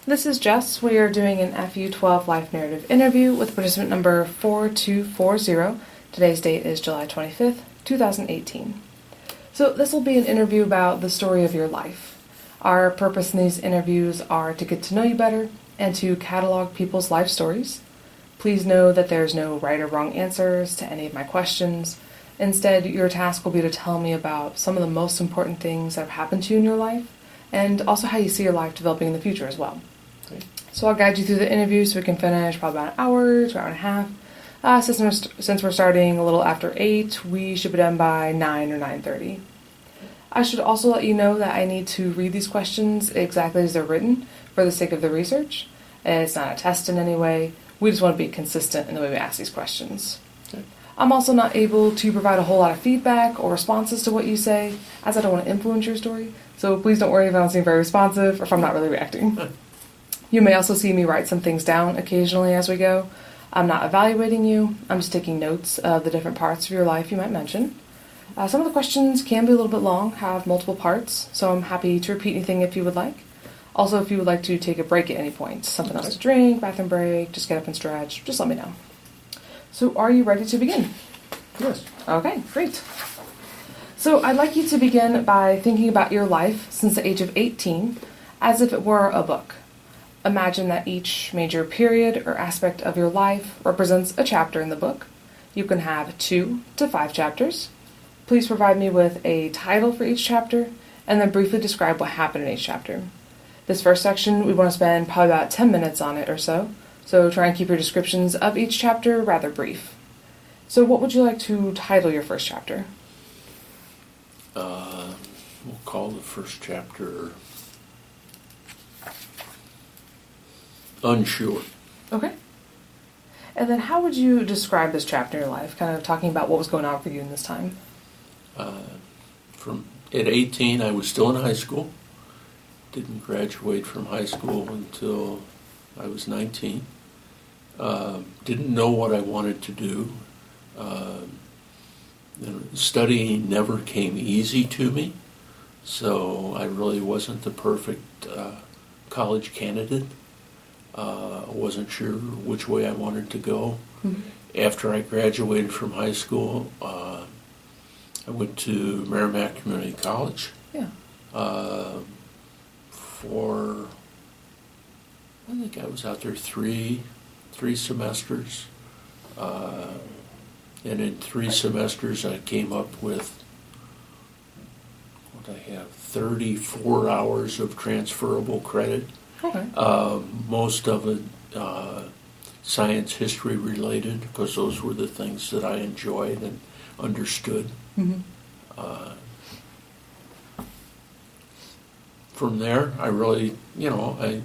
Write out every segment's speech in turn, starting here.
This is Jess. We are doing an FU12 Life Narrative interview with participant number 4240. Today's date is July 25th, 2018. So this will be an interview about the story of your life. Our purpose in these interviews are to get to know you better and to catalog people's life stories. Please know that there's no right or wrong answers to any of my questions. Instead, your task will be to tell me about some of the most important things that have happened to you in your life, and also how you see your life developing in the future as well. Okay. So I'll guide you through the interview so we can finish probably about an hour to an hour and a half. Since we're starting a little after 8, we should be done by 9 or 9:30. I should also let you know that I need to read these questions exactly as they're written for the sake of the research. It's not a test in any way. We just want to be consistent in the way we ask these questions. Okay. I'm also not able to provide a whole lot of feedback or responses to what you say, as I don't want to influence your story. So please don't worry if I don't seem very responsive or if I'm not really reacting. You may also see me write some things down occasionally as we go. I'm not evaluating you. I'm just taking notes of the different parts of your life you might mention. Some of the questions can be a little bit long, have multiple parts, so I'm happy to repeat anything if you would like. Also, if you would like to take a break at any point, something else to drink, bathroom break, just get up and stretch, just let me know. So are you ready to begin? Yes. Okay, great. So I'd like you to begin by thinking about your life since the age of 18 as if it were a book. Imagine that each major period or aspect of your life represents a chapter in the book. You can have 2 to 5 chapters. Please provide me with a title for each chapter and then briefly describe what happened in each chapter. This first section, we want to spend probably about 10 minutes on it or so try and keep your descriptions of each chapter rather brief. So what would you like to title your first chapter? We'll call the first chapter Unsure. Okay. And then how would you describe this chapter in your life, kind of talking about what was going on for you in this time? At 18, I was still in high school. Didn't graduate from high school until I was 19. Didn't know what I wanted to do. Studying never came easy to me, so I really wasn't the perfect college candidate. I wasn't sure which way I wanted to go. Mm-hmm. After I graduated from high school, I went to Merrimack Community College. Yeah. I think I was out there three semesters. And in 3 semesters, I came up with, 34 hours of transferable credit. Okay. Most of it science history related, because those were the things that I enjoyed and understood. Mm-hmm. From there, I really, I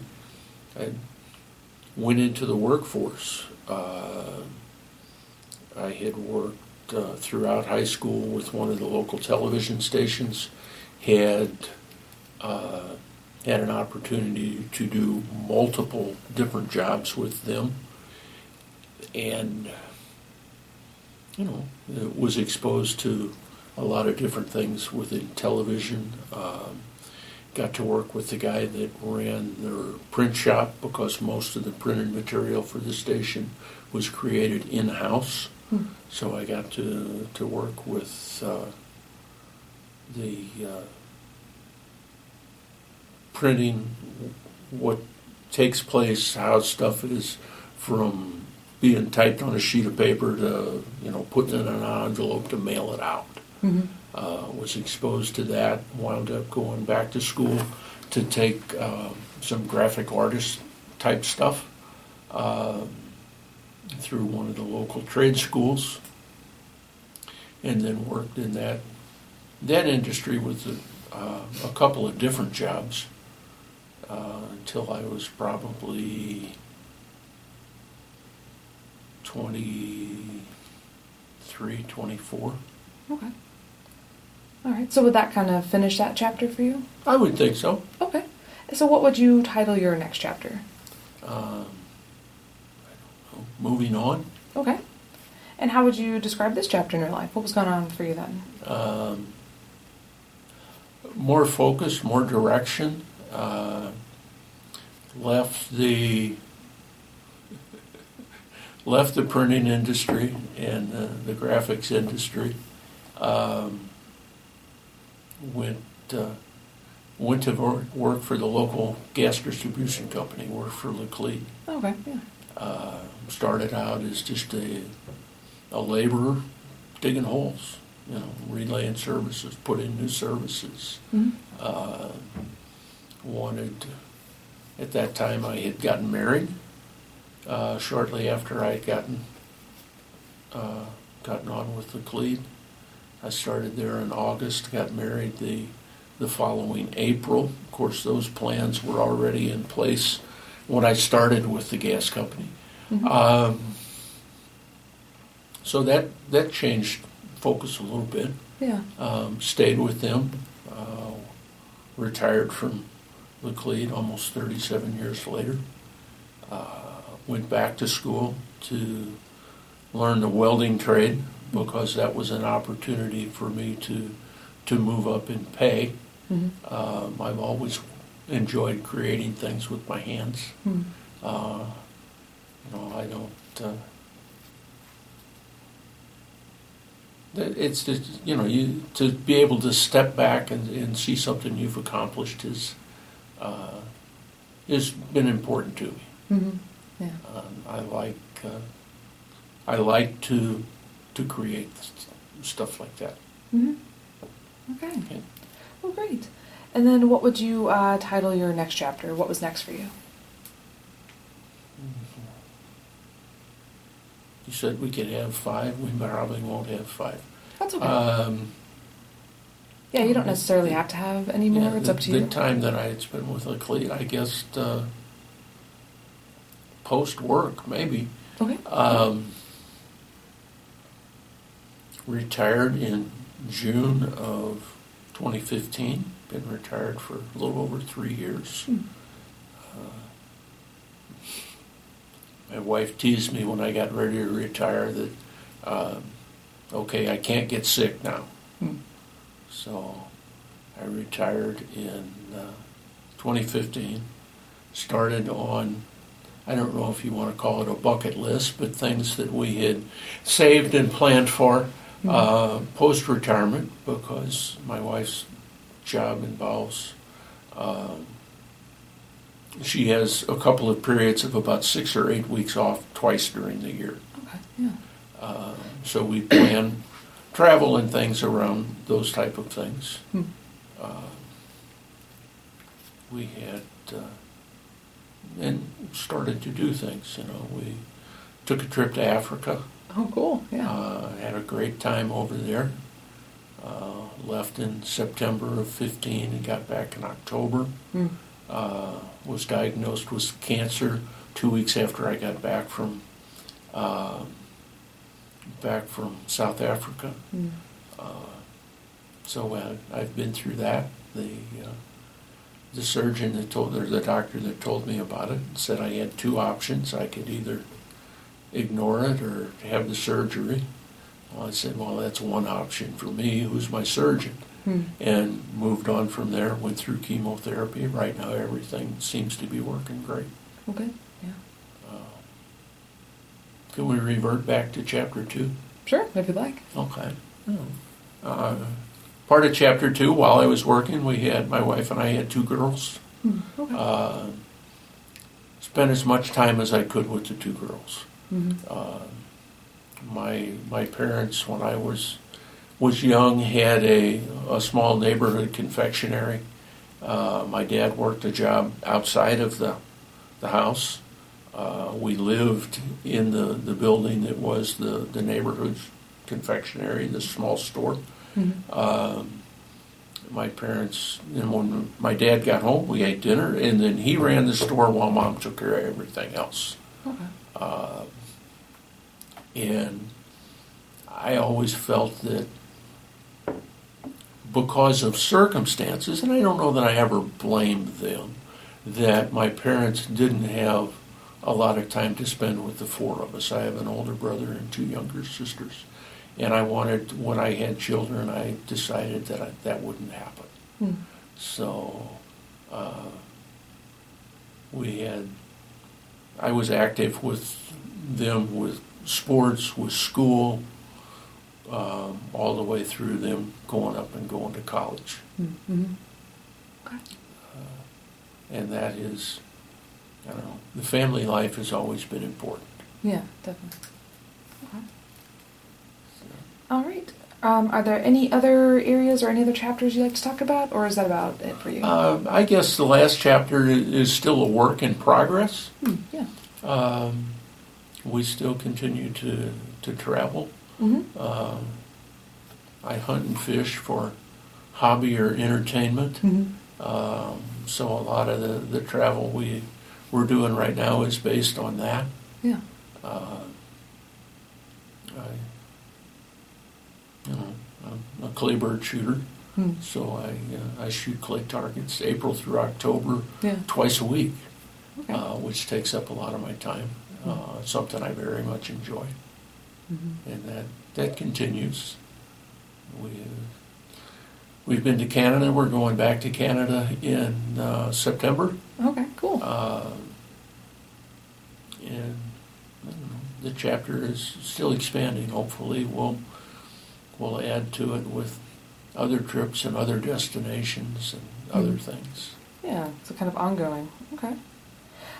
went into the workforce. I had worked throughout high school with one of the local television stations, had an opportunity to do multiple different jobs with them, and was exposed to a lot of different things within television. Got to work with the guy that ran their print shop, because most of the printed material for the station was created in-house. Hmm. So I got to work with the printing, what takes place, how stuff is from being typed on a sheet of paper to, putting it in an envelope to mail it out. Mm-hmm. Was exposed to that, wound up going back to school to take some graphic artist type stuff through one of the local trade schools, and then worked in that industry with a couple of different jobs until I was probably 23, 24. Okay. All right, so would that kind of finish that chapter for you? I would think so. Okay. So what would you title your next chapter? I don't know. Moving on. Okay. And how would you describe this chapter in your life? What was going on for you then? More focus, more direction. left the left the printing industry and the graphics industry. Went to work for the local gas distribution company. Worked for Ghuy. Okay, yeah. Started out as just a laborer digging holes, relaying services, put in new services. Mm-hmm. At that time I had gotten married. Shortly after I had gotten on with the Ghuy. I started there in August, got married the following April. Of course, those plans were already in place when I started with the gas company. Mm-hmm. So that changed focus a little bit. Yeah. Stayed with them. Retired from the Ghuy almost 37 years later. Went back to school to learn the welding trade because that was an opportunity for me to move up in pay. Mm-hmm. I've always enjoyed creating things with my hands. Mm-hmm. I don't. It's just, you to be able to step back and see something you've accomplished has been important to me. Mm-hmm. Yeah. I like to create stuff like that. Mm-hmm. Okay. Well, great. And then what would you title your next chapter? What was next for you? You said we could have 5. We probably won't have 5. That's okay. Yeah, you don't necessarily have to have any more. It's up to you. The time that I had spent with the Ghuy, I guess, post-work, maybe. Okay. Retired in June of 2015. Been retired for a little over 3 years. My wife teased me when I got ready to retire that, okay, I can't get sick now. So I retired in 2015. Started on, I don't know if you want to call it a bucket list, but things that we had saved and planned for post-retirement, because my wife's job involves, she has a couple of periods of about 6 or 8 weeks off twice during the year. Okay, yeah. So we plan travel and things around those type of things. We had and started to do things. We took a trip to Africa. Oh, cool! Yeah. Had a great time over there. Left in September of 15 and got back in October. Was diagnosed with cancer 2 weeks after I got back from South Africa. So I've been through that. The surgeon the doctor that told me about it said I had 2 options. I could either ignore it or have the surgery. Well, I said, well, that's one option for me, who's my surgeon. And moved on from there, went through chemotherapy. Right now everything seems to be working great. Okay, yeah. Can we revert back to chapter 2? Sure, if you'd like. Okay. Part of chapter 2, while I was working, my wife and I had 2 girls. Okay. Spent as much time as I could with the 2 girls. My parents, when I was young, had a small neighborhood confectionery. My dad worked a job outside of the house. We lived in the building that was the neighborhood confectionery, the small store. My parents, when my dad got home, we ate dinner, and then he ran the store while Mom took care of everything else. Okay. And I always felt that because of circumstances, and I don't know that I ever blamed them, that my parents didn't have a lot of time to spend with the 4 of us. I have an older brother and 2 younger sisters. And I wanted, when I had children, I decided that that wouldn't happen. So I was active with them with sports, with school, all the way through them going up and going to college. Mm-hmm. Okay. And that is, I don't know, the family life has always been important. Yeah, definitely. Okay. All right. Are there any other areas or any other chapters you'd like to talk about, or is that about it for you? I guess the last chapter is still a work in progress. Yeah. We still continue to travel. Mm-hmm. I hunt and fish for hobby or entertainment. Mm-hmm. So a lot of the travel we're doing right now is based on that. Yeah. I'm a clay bird shooter, Mm. so I shoot clay targets April through October, Yeah. twice a week, Okay. which takes up a lot of my time. Something I very much enjoy, Mm-hmm. and that continues. We've been to Canada. We're going back to Canada in September. Okay, cool. And I don't know, the chapter is still expanding. Hopefully, we'll add to it with other trips and other destinations and other things. Yeah, so kind of ongoing. Okay.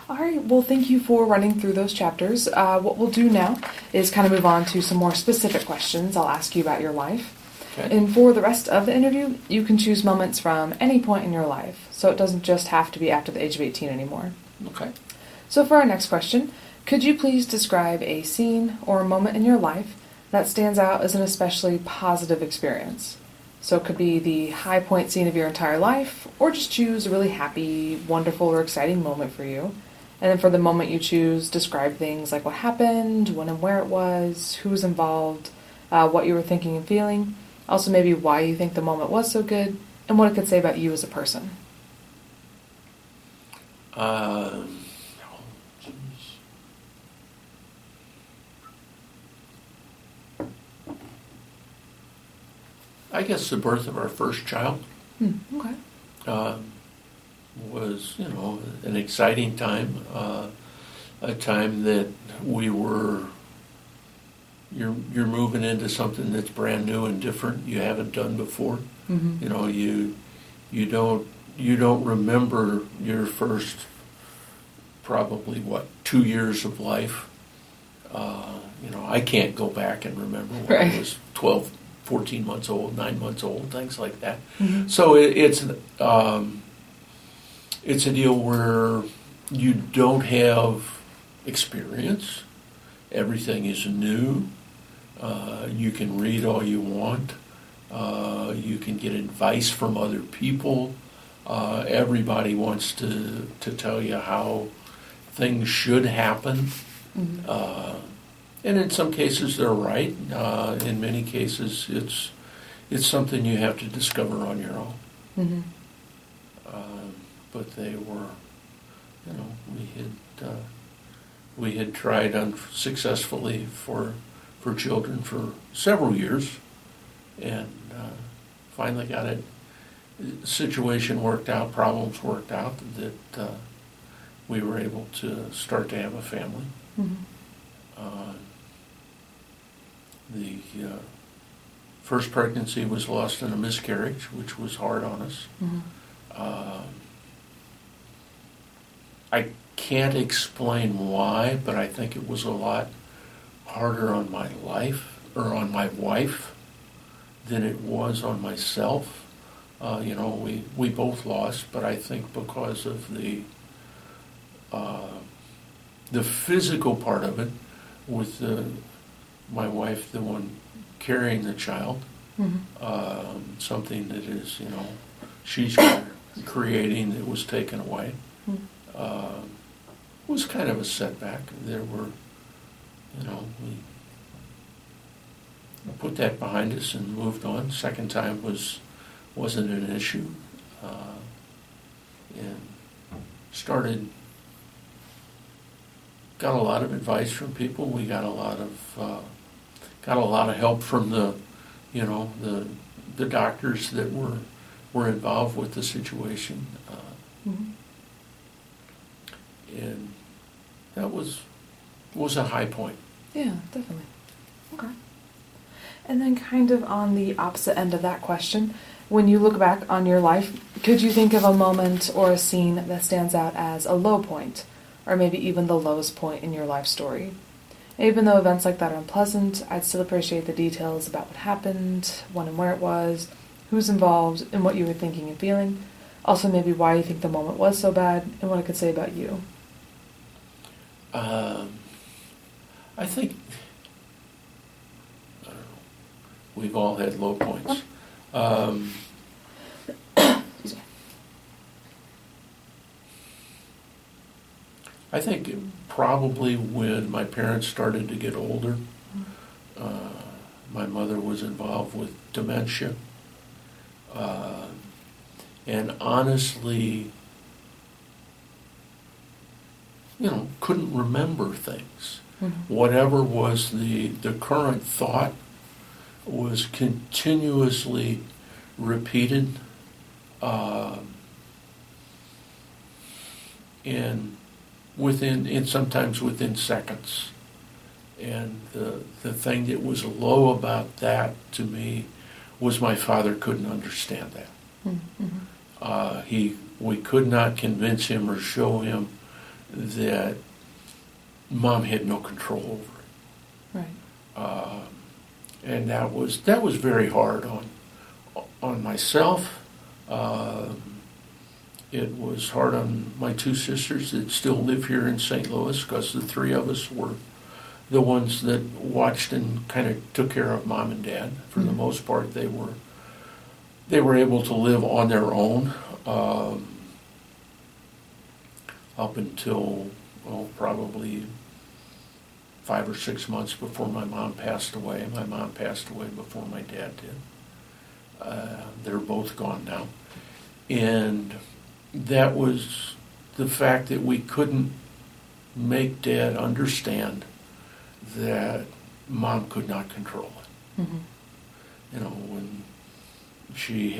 All right, well, thank you for running through those chapters. What we'll do now is kind of move on to some more specific questions I'll ask you about your life. Okay. And for the rest of the interview, you can choose moments from any point in your life, so it doesn't just have to be after the age of 18 anymore. Okay. So for our next question, could you please describe a scene or a moment in your life that stands out as an especially positive experience? So it could be the high point scene of your entire life, or just choose a really happy, wonderful, or exciting moment for you. And then for the moment you choose, describe things like what happened, when and where it was, who was involved, what you were thinking and feeling. Also maybe why you think the moment was so good, and what it could say about you as a person. I guess the birth of our first child Okay. was, an exciting time. A time that you're moving into something that's brand new and different. You haven't done before. Mm-hmm. You don't remember your first probably 2 years of life. I can't go back and remember when Right. I was 12, 14 months old, 9 months old, things like that. Mm-hmm. So it's a deal where you don't have experience. Everything is new. You can read all you want. You can get advice from other people. Everybody wants to tell you how things should happen. Mm-hmm. And in some cases they're right. In many cases it's something you have to discover on your own. Mm-hmm. But they were, we had tried unsuccessfully for children for several years, and finally got it. Situation worked out, problems worked out, that we were able to start to have a family. Mm-hmm. The first pregnancy was lost in a miscarriage, which was hard on us. Mm-hmm. I can't explain why, but I think it was a lot harder on my wife than it was on myself. We both lost, but I think because of the physical part of it, with my wife, the one carrying the child, Mm-hmm. something that is, she's creating that was taken away, was kind of a setback. There were, we put that behind us and moved on. Second time wasn't an issue, and got a lot of advice from people. We got a lot of help from the doctors that were involved with the situation. Mm-hmm. that was a high point. Yeah, definitely. Okay. And then kind of on the opposite end of that question, when you look back on your life, could you think of a moment or a scene that stands out as a low point, or maybe even the lowest point in your life story? Even though events like that are unpleasant, I'd still appreciate the details about what happened, when and where it was, who's involved, and what you were thinking and feeling. Also, maybe why you think the moment was so bad, and what it could say about you. I think, I don't know, we've all had low points. Excuse me. I think probably when my parents started to get older, my mother was involved with dementia, and honestly, couldn't remember things. Mm-hmm. Whatever was the current thought was continuously repeated, and sometimes within seconds. And the thing that was low about that to me was my father couldn't understand that. Mm-hmm. We could not convince him or show him that Mom had no control over it. Right. And that was very hard on myself. It was hard on my two sisters that still live here in St. Louis, because the three of us were the ones that watched and kind of took care of Mom and Dad. For the most part, they were able to live on their own up until probably 5 or 6 months before my mom passed away. My mom passed away before my dad did. They're both gone now. And that was the fact that we couldn't make Dad understand that Mom could not control it. Mm-hmm. When she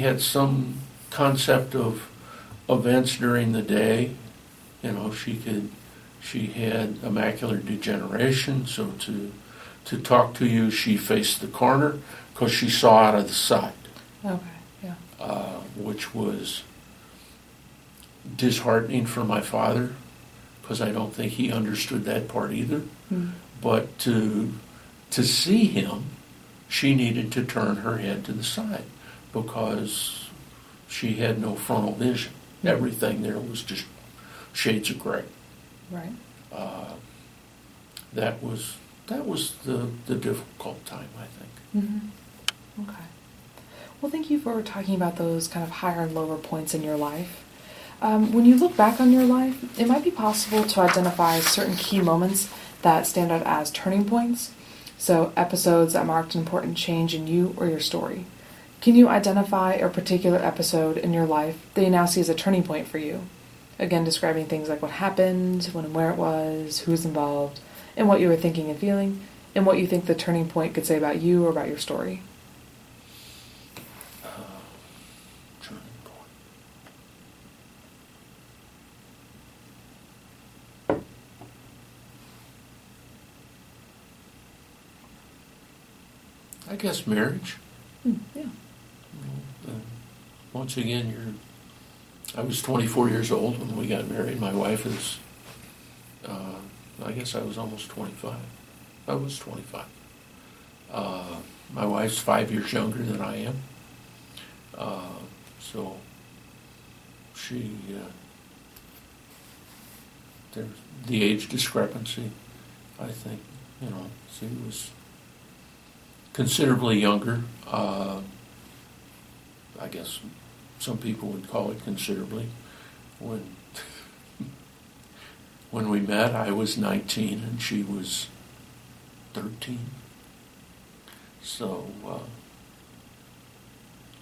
had some concept of events during the day, she had macular degeneration, so to talk to you, she faced the corner because she saw out of the side. Okay, yeah. Which was disheartening for my father, because I don't think he understood that part either. Mm. But to see him, she needed to turn her head to the side because she had no frontal vision. Everything there was just shades of gray. Right. That was the difficult time, I think. Mm-hmm. Okay. Well, thank you for talking about those kind of higher and lower points in your life. When you look back on your life, it might be possible to identify certain key moments that stand out as turning points. So episodes that marked an important change in you or your story. Can you identify a particular episode in your life that you now see as a turning point for you? Again, describing things like what happened, when and where it was, who's involved, and what you were thinking and feeling, and what you think the turning point could say about you or about your story. Turning point. I guess marriage. Yeah. Once again, I was 24 years old when we got married. My wife is, I guess I was almost 25. I was 25. My wife's 5 years younger than I am. So there's the age discrepancy, I think. She was considerably younger. I guess some people would call it considerably. When we met, I was 19 and she was 13. So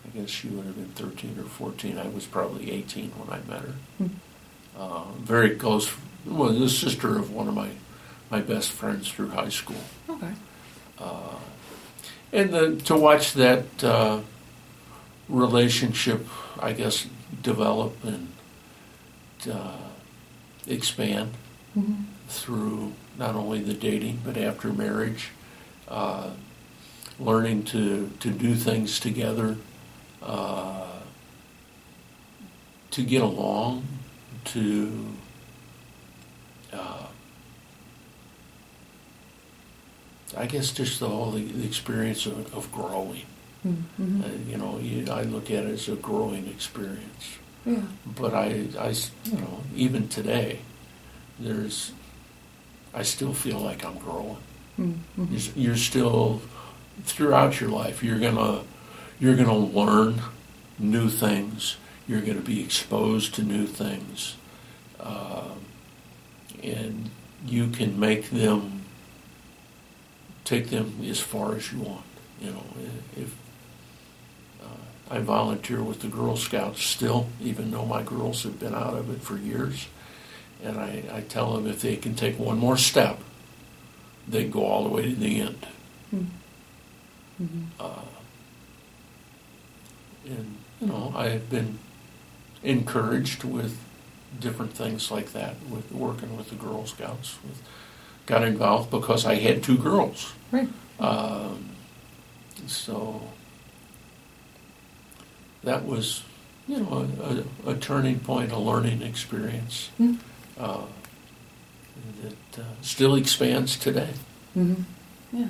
I guess she would have been 13 or 14. I was probably 18 when I met her. Very close. Well, the sister of one of my best friends through high school. Okay. And to watch that relationship, I guess, develop and expand through not only the dating but after marriage, learning to do things together, to get along, to I guess just the experience of growing. I look at it as a growing experience. Yeah. But I even today, I still feel like I'm growing. You're still, throughout your life, you're gonna learn new things. You're gonna be exposed to new things, and you can take them as far as you want. If I volunteer with the Girl Scouts still, even though my girls have been out of it for years. And I tell them if they can take one more step, they can go all the way to the end. And I've been encouraged with different things like that, with working with the Girl Scouts. Got involved because I had two girls. Right. So that was, a turning point, a learning experience that still expands today. Yeah.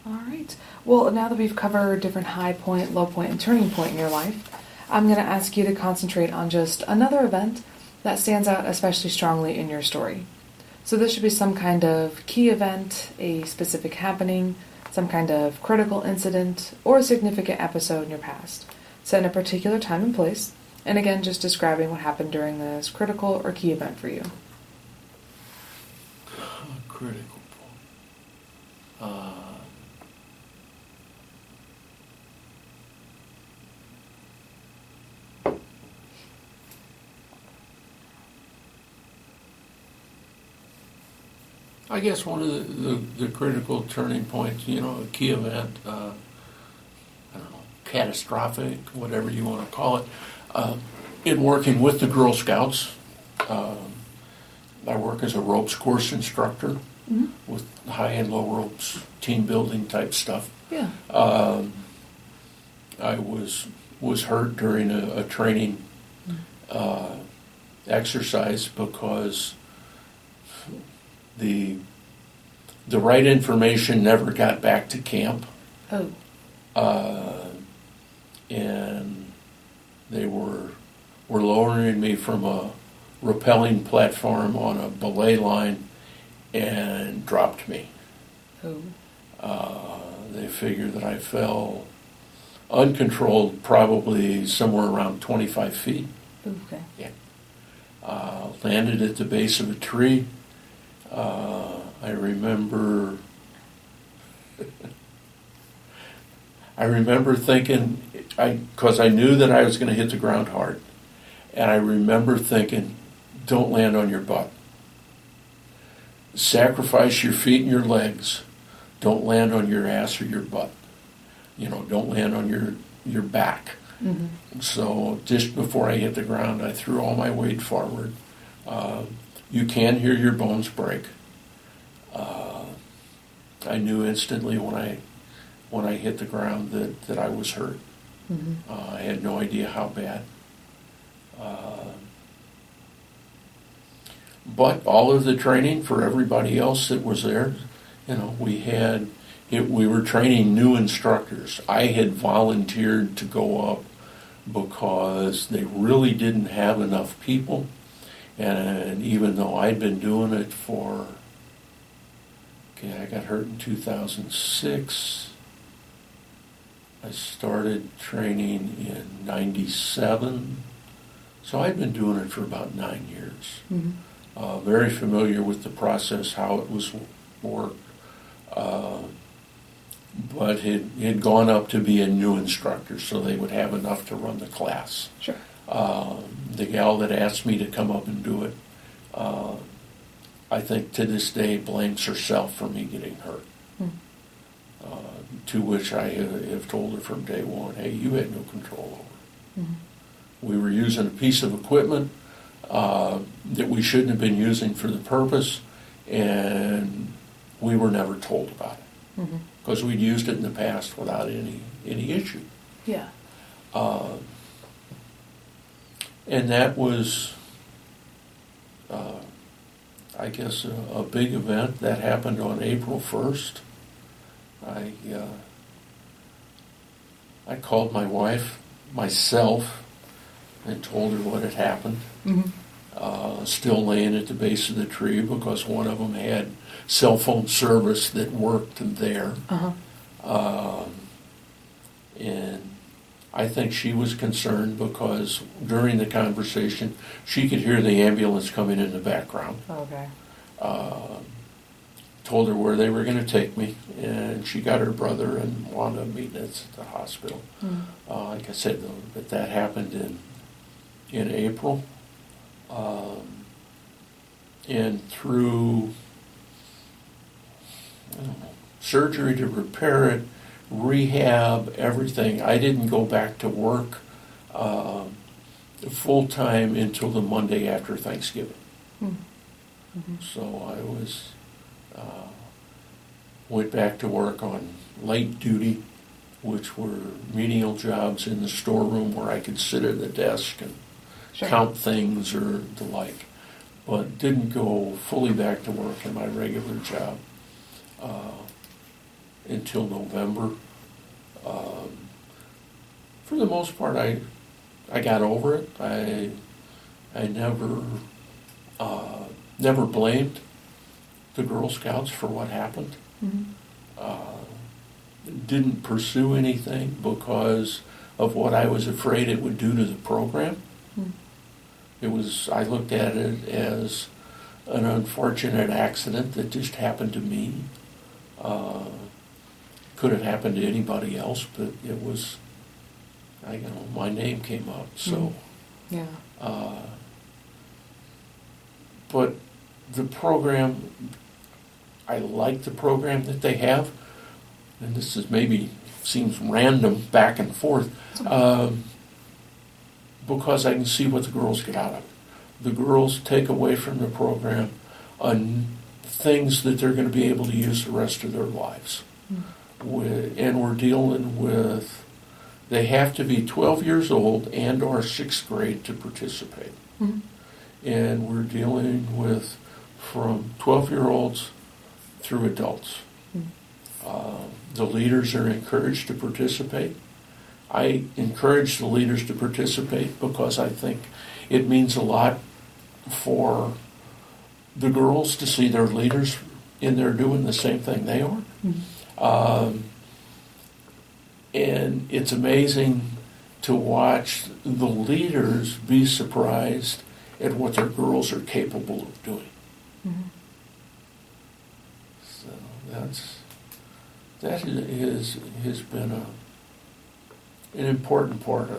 All right. Well, now that we've covered different high point, low point, and turning point in your life, I'm going to ask you to concentrate on just another event that stands out especially strongly in your story. So this should be some kind of key event, a specific happening, some kind of critical incident, or a significant episode in your past, set in a particular time and place, and again, just describing what happened during this critical or key event for you. Critical point. I guess one of the critical turning points, a key event, I don't know, catastrophic, whatever you want to call it, in working with the Girl Scouts. I work as a ropes course instructor with high and low ropes, team building type stuff. Yeah. I was hurt during a training exercise because the right information never got back to camp. Oh. And they were lowering me from a rappelling platform on a belay line and dropped me. Oh. They figured that I fell uncontrolled, probably somewhere around 25 feet. Okay. Yeah. Landed at the base of a tree. I remember thinking, because I knew that I was going to hit the ground hard, and I remember thinking, don't land on your butt. Sacrifice your feet and your legs. Don't land on your ass or your butt. Don't land on your back. So just before I hit the ground, I threw all my weight forward. You can hear your bones break. I knew instantly when I hit the ground that I was hurt. I had no idea how bad. But all of the training for everybody else that was there, we were training new instructors. I had volunteered to go up because they really didn't have enough people. And even though I'd been doing it I got hurt in 2006. I started training in 97. So I'd been doing it for about 9 years. Very familiar with the process, how it was worked. But it had gone up to be a new instructor, so they would have enough to run the class. Sure. The gal that asked me to come up and do it, I think to this day blames herself for me getting hurt. To which I have told her from day one, hey, you had no control over it. We were using a piece of equipment that we shouldn't have been using for the purpose, and we were never told about it because we'd used it in the past without any issue. Yeah. And that was, I guess, a big event that happened on April 1st. I called my wife myself and told her what had happened. Still laying at the base of the tree because one of them had cell phone service that worked there. And I think she was concerned because during the conversation she could hear the ambulance coming in the background. Okay. Told her where they were going to take me, and she got her brother and wound up meeting us at the hospital. Like I said, though, but that happened in April. And through surgery to repair it, rehab, everything, I didn't go back to work full time until the Monday after Thanksgiving. So I was went back to work on light duty, which were menial jobs in the storeroom where I could sit at the desk and count things or the like, but didn't go fully back to work in my regular job until November. For the most part, I got over it. I never blamed the Girl Scouts for what happened. Didn't pursue anything because of what I was afraid it would do to the program. I looked at it as an unfortunate accident that just happened to me. Could have happened to anybody else, but it was, my name came up. So, but the program, I like the program that they have, and this is maybe seems random back and forth, because I can see what the girls get out of it. The girls take away from the program things that they're going to be able to use the rest of their lives. And we're dealing with, they have to be 12 years old and or 6th grade to participate. And we're dealing with from 12-year-olds through adults. The leaders are encouraged to participate. I encourage the leaders to participate because I think it means a lot for the girls to see their leaders in there doing the same thing they are. And it's amazing to watch the leaders be surprised at what their girls are capable of doing. So that has been an important part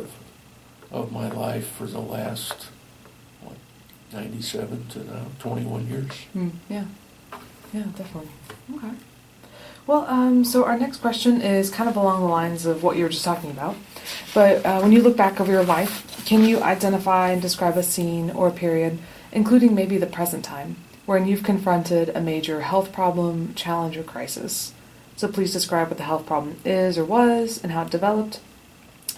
of my life for the last 97 to now 21 years. Yeah, definitely. Okay. Well, so our next question is kind of along the lines of what you were just talking about. But when you look back over your life, can you identify and describe a scene or a period, including maybe the present time, wherein you've confronted a major health problem, challenge, or crisis? So please describe what the health problem is or was and how it developed.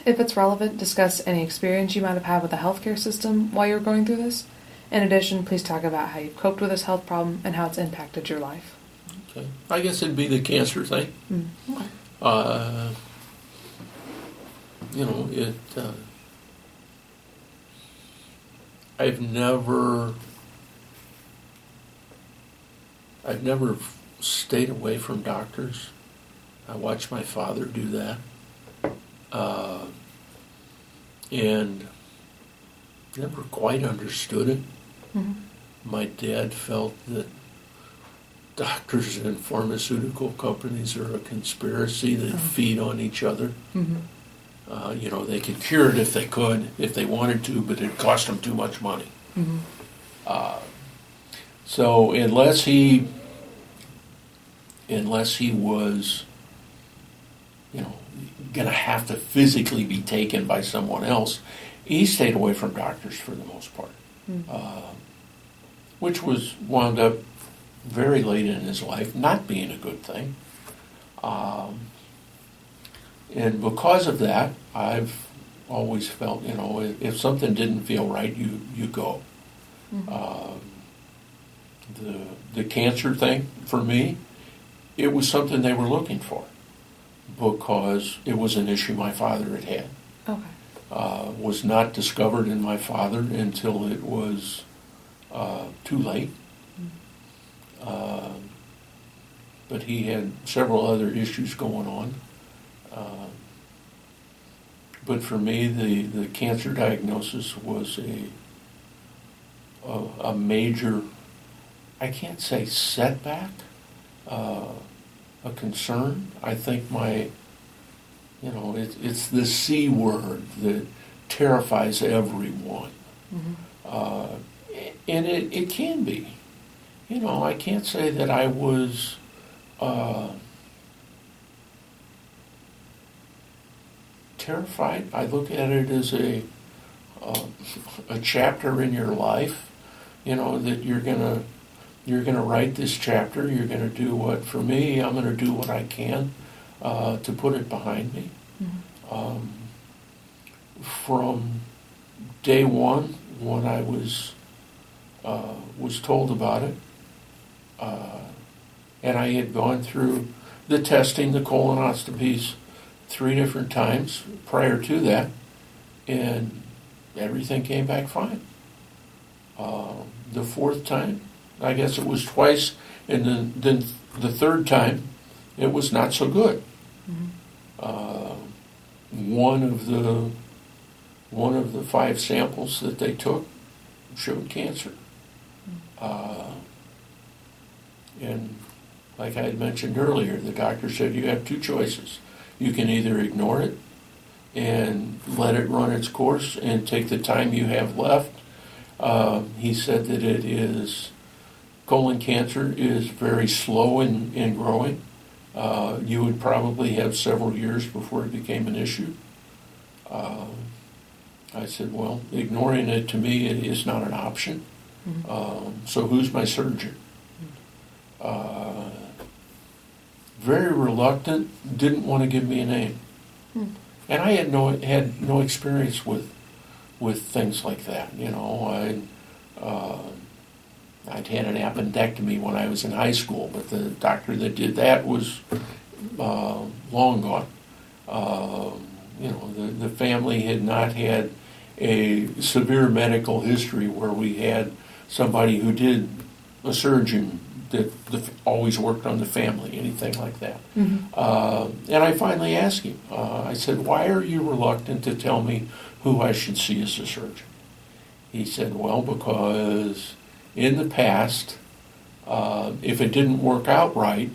If it's relevant, discuss any experience you might have had with the healthcare system while you were going through this. In addition, please talk about how you've coped with this health problem and how it's impacted your life. Okay. I guess it'd be the cancer thing. Okay. I've never stayed away from doctors. I watched my father do that. And never quite understood it. My dad felt that doctors and pharmaceutical companies are a conspiracy that feed on each other. They could cure it if they could, if they wanted to, but it cost them too much money. So unless he was, going to have to physically be taken by someone else, he stayed away from doctors for the most part. which was wound up very late in his life not being a good thing. And because of that, I've always felt, if something didn't feel right, you go. The cancer thing, for me, it was something they were looking for because it was an issue my father had had. Okay. Was not discovered in my father until it was too late. But he had several other issues going on. But for me, the cancer diagnosis was a major, I can't say setback, a concern. I think it's the C word that terrifies everyone. And it can be. I can't say that I was terrified. I look at it as a chapter in your life, that you're gonna write this chapter. You're gonna do what, for me, I'm gonna do what I can to put it behind me. From day one, when I was told about it, and I had gone through the testing, the colonoscopies, 3 different times prior to that, and everything came back fine. The 4th time, I guess it was twice, and then the 3rd time, it was not so good. One of the 5 samples that they took showed cancer. And like I had mentioned earlier, the doctor said you have 2 choices. You can either ignore it and let it run its course and take the time you have left. He said that colon cancer is very slow in growing. You would probably have several years before it became an issue. I said, well, ignoring it to me is not an option. So who's my surgeon? Very reluctant, didn't want to give me a name. And I had no experience with things like that. I'd had an appendectomy when I was in high school, but the doctor that did that was long gone. The family had not had a severe medical history where we had somebody who did a surgeon that always worked on the family, anything like that. And I finally asked him, I said, why are you reluctant to tell me who I should see as a surgeon? He said, well, because in the past, if it didn't work out right,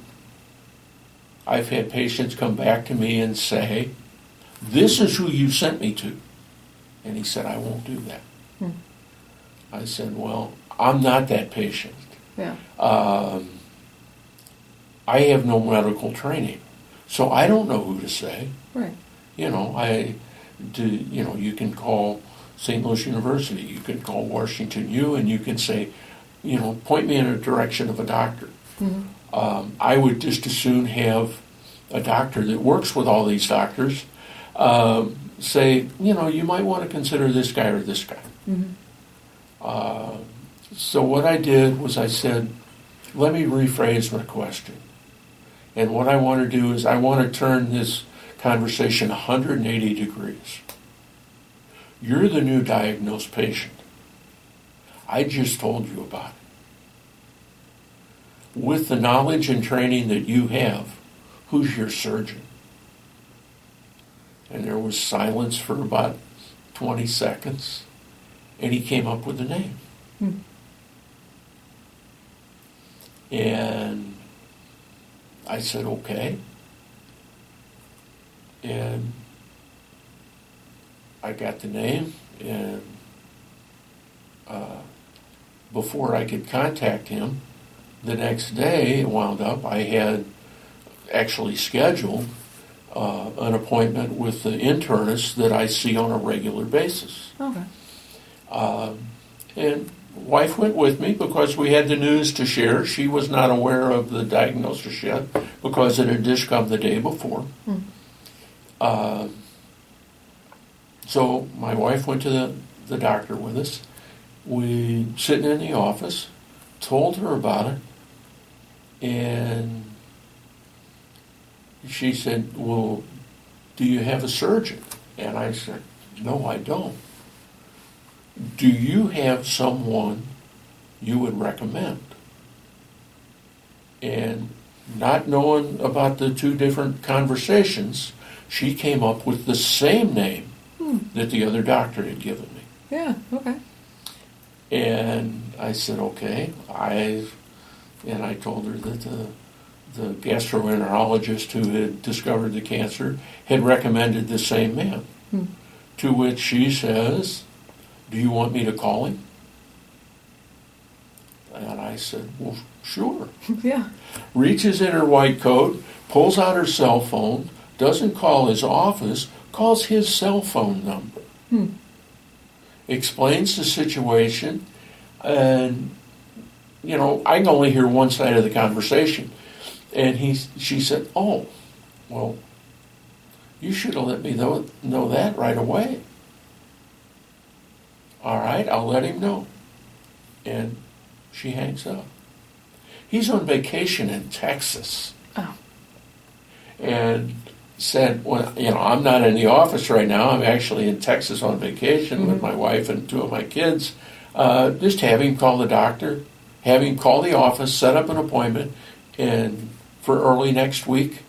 I've had patients come back to me and say, this is who you sent me to. And he said, I won't do that. I said, well, I'm not that patient. Yeah. I have no medical training, so I don't know who to say. Right. You can call St. Louis University, you can call Washington U, and you can say, point me in a direction of a doctor. I would just as soon have a doctor that works with all these doctors say, you might want to consider this guy or this guy. So what I did was I said, let me rephrase my question. And what I want to do is I want to turn this conversation 180 degrees. You're the new diagnosed patient. I just told you about it. With the knowledge and training that you have, who's your surgeon? And there was silence for about 20 seconds, and he came up with a name. And I said, okay. And I got the name, and before I could contact him, the next day, it wound up, I had actually scheduled an appointment with the internist that I see on a regular basis. Okay. And wife went with me because we had the news to share. She was not aware of the diagnosis yet because it had just come the day before. So my wife went to the doctor with us. We sitting in the office, told her about it, and she said, well, do you have a surgeon? And I said, no, I don't. Do you have someone you would recommend? And not knowing about the two different conversations, she came up with the same name that the other doctor had given me. Yeah, okay. And I said, okay. I told her that the gastroenterologist who had discovered the cancer had recommended the same man. To which she says, do you want me to call him? And I said, well, sure. Yeah. Reaches in her white coat, pulls out her cell phone, doesn't call his office, calls his cell phone number. Explains the situation, and, I can only hear one side of the conversation. And she said, oh, well, you should have let me know that right away. All right, I'll let him know. And she hangs up. He's on vacation in Texas. Oh. And said, well, I'm not in the office right now. I'm actually in Texas on vacation with my wife and two of my kids. Just have him call the doctor, have him call the office, set up an appointment, and for early next week,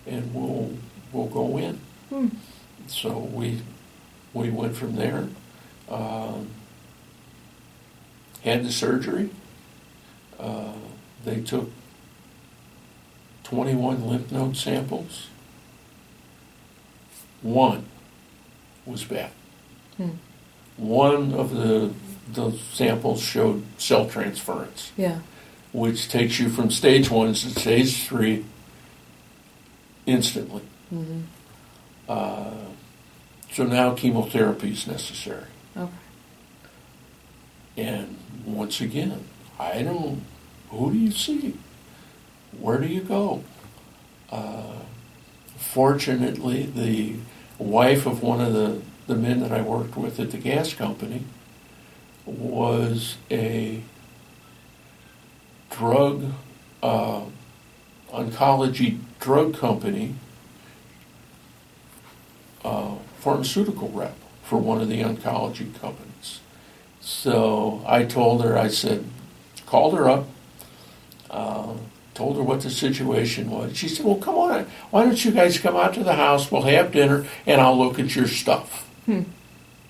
and we'll go in. So we went from there. Had the surgery. They took 21 lymph node samples. One was bad. One of the samples showed cell transference. Yeah. Which takes you from stage 1 to stage 3 instantly. So now chemotherapy is necessary. Okay. And once again, who do you see? Where do you go? Fortunately, the wife of one of the men that I worked with at the gas company was a oncology drug company pharmaceutical rep for one of the oncology companies. So I told her, called her up, told her what the situation was. She said, well, come on, why don't you guys come out to the house, we'll have dinner, and I'll look at your stuff.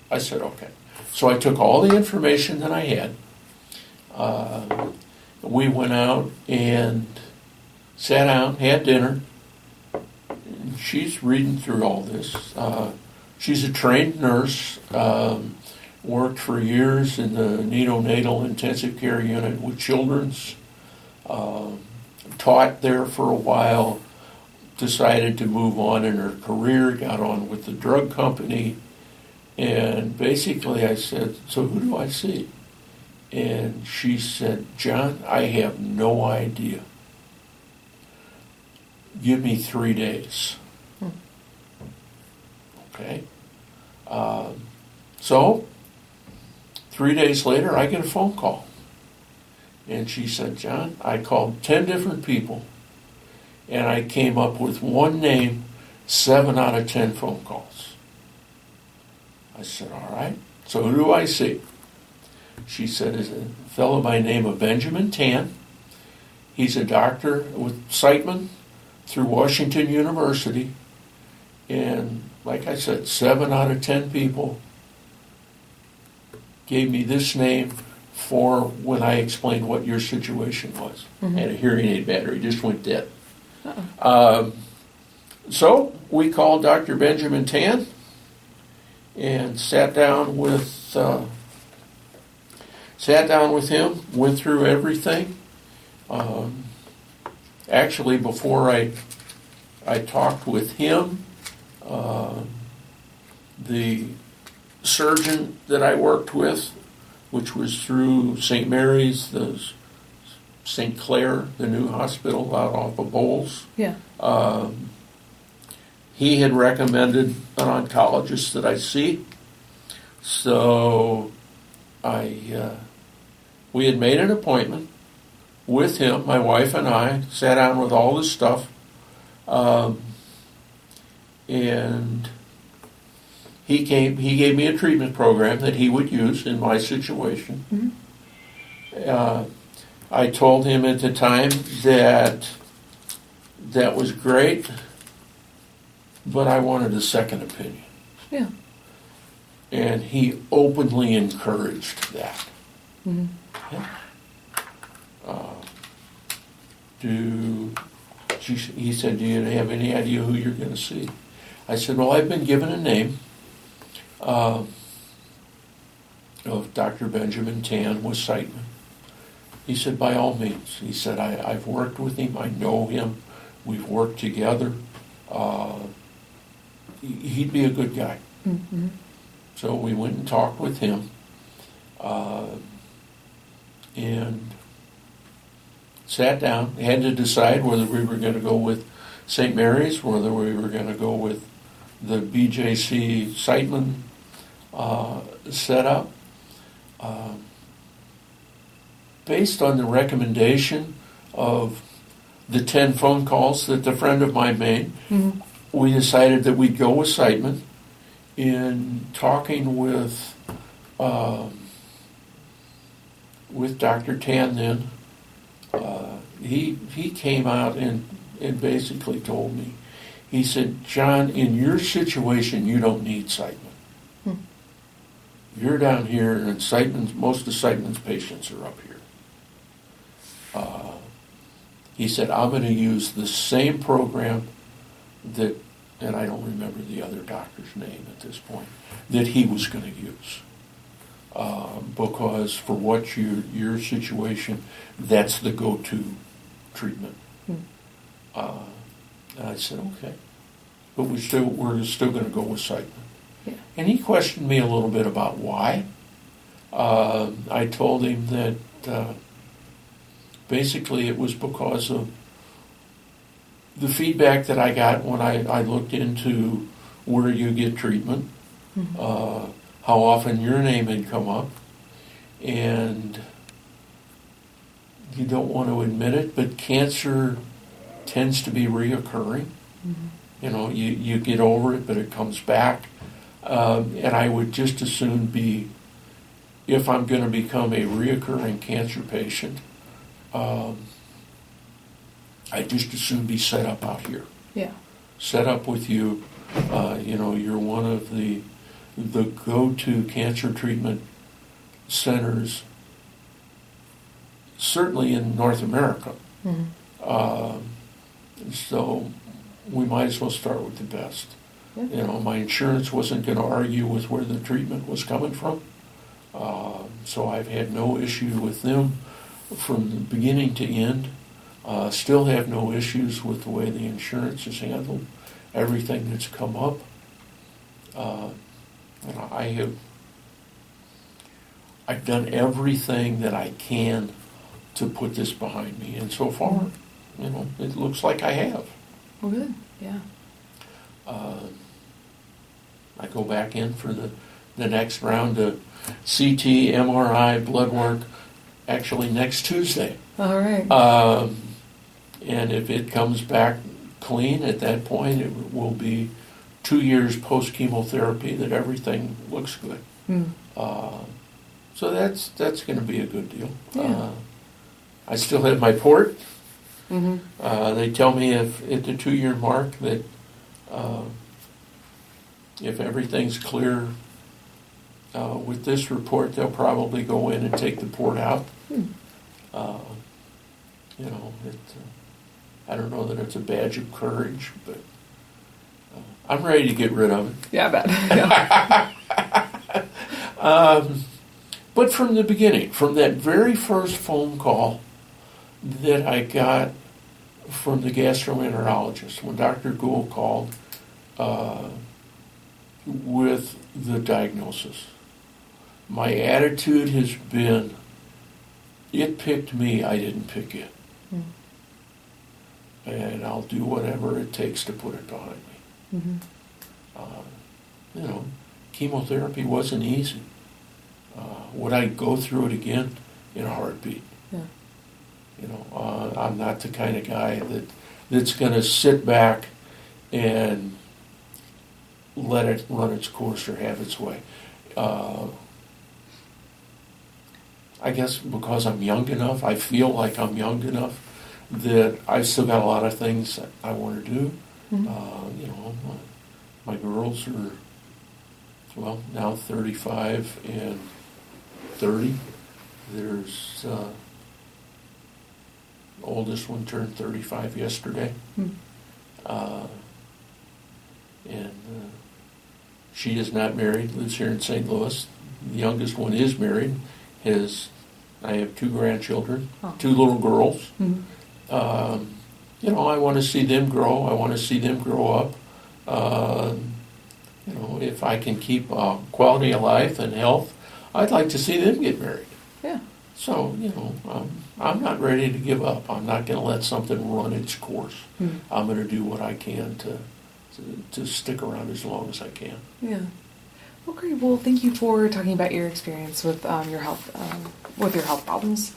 I said, okay. So I took all the information that I had. We went out and sat down, had dinner. She's reading through all this. She's a trained nurse, worked for years in the neonatal intensive care unit with children's, taught there for a while, decided to move on in her career, got on with the drug company, and basically I said, so who do I see? And she said, John, I have no idea. Give me 3 days. Okay. So 3 days later, I get a phone call. And she said, John, I called 10 different people, and I came up with one name, 7 out of 10 phone calls. I said, all right. So who do I see? She said, is a fellow by the name of Benjamin Tan. He's a doctor with Siteman through Washington University. And like I said, 7 out of 10 people gave me this name for when I explained what your situation was. And a hearing aid battery just went dead. So we called Dr. Benjamin Tan and sat down with him, went through everything. Actually, before I talked with him, the surgeon that I worked with which was through St. Mary's, the St. Clair, the new hospital out off of Bowles. Yeah. He had recommended an oncologist that I see. So we had made an appointment with him. My wife and I sat down with all this stuff. And he gave me a treatment program that he would use in my situation. Mm-hmm. I told him at the time that was great, but I wanted a second opinion. Yeah. And he openly encouraged that. Mm-hmm. Yeah. He said, do you have any idea who you're going to see? I said, well, I've been given a name of Dr. Benjamin Tan with Siteman. He said, by all means. He said, I've worked with him. I know him. We've worked together. He'd be a good guy. Mm-hmm. So we went and talked with him. And sat down, had to decide whether we were going to go with St. Mary's, whether we were going to go with the BJC Siteman setup. Based on the recommendation of the 10 phone calls that a friend of mine made, mm-hmm. we decided that we'd go with Siteman. In talking with Dr. Tan then, he came out and basically told me, he said, John, in your situation, you don't need Siteman. Hmm. You're down here, and most of Siteman's patients are up here. He said, I'm going to use the same program that, and I don't remember the other doctor's name at this point, that he was going to use. Because for what your situation, that's the go-to treatment. Hmm. And I said, okay. But we're still going to go with Siteman. Yeah. And he questioned me a little bit about why. I told him that basically it was because of the feedback that I got when I looked into where you get treatment, mm-hmm. how often your name had come up, and you don't want to admit it, but cancer tends to be reoccurring. Mm-hmm. You know, you get over it, but it comes back. And I would just as soon be, if I'm going to become a reoccurring cancer patient, I'd just as soon be set up out here. Yeah. Set up with you. You're one of the go-to cancer treatment centers, certainly in North America. Mm-hmm. So we might as well start with the best. Yeah. You know, my insurance wasn't going to argue with where the treatment was coming from. So I've had no issue with them from the beginning to end. Still have no issues with the way the insurance has handled everything that's come up. I've done everything that I can to put this behind me, and so far, it looks like I have. Well, good. Yeah. I go back in for the next round of CT, MRI, blood work, actually next Tuesday. All right. And if it comes back clean at that point, it will be 2 years post-chemotherapy that everything looks good. Mm. So that's going to be a good deal. Yeah. I still have my port. Mm-hmm. They tell me if at the 2-year mark that if everything's clear with this report, they'll probably go in and take the port out. I don't know that it's a badge of courage, but I'm ready to get rid of it. Yeah, I bet. Yeah. But from the beginning, from that very first phone call that I got from the gastroenterologist, when Dr. Ghuy called with the diagnosis, my attitude has been, it picked me, I didn't pick it. Mm. And I'll do whatever it takes to put it behind me. Mm-hmm. You know, chemotherapy wasn't easy. Would I go through it again? In a heartbeat? Yeah. You know, I'm not the kind of guy that's going to sit back and let it run its course or have its way. I guess because I'm young enough, I feel like I'm young enough that I've still got a lot of things that I want to do. Mm-hmm. You know, my girls are, well, now 35 and 30. There's oldest one turned 35 yesterday. Mm-hmm. And she is not married, lives here in St. Louis. The youngest one is married. I have 2 grandchildren, 2 little girls. Mm-hmm. You know, I want to see them grow. I want to see them grow up. You know, if I can keep quality of life and health, I'd like to see them get married. Yeah. So, you know, I'm not ready to give up. I'm not going to let something run its course. Mm-hmm. I'm going to do what I can to stick around as long as I can. Yeah. Well, great. Well, thank you for talking about your experience with your health problems.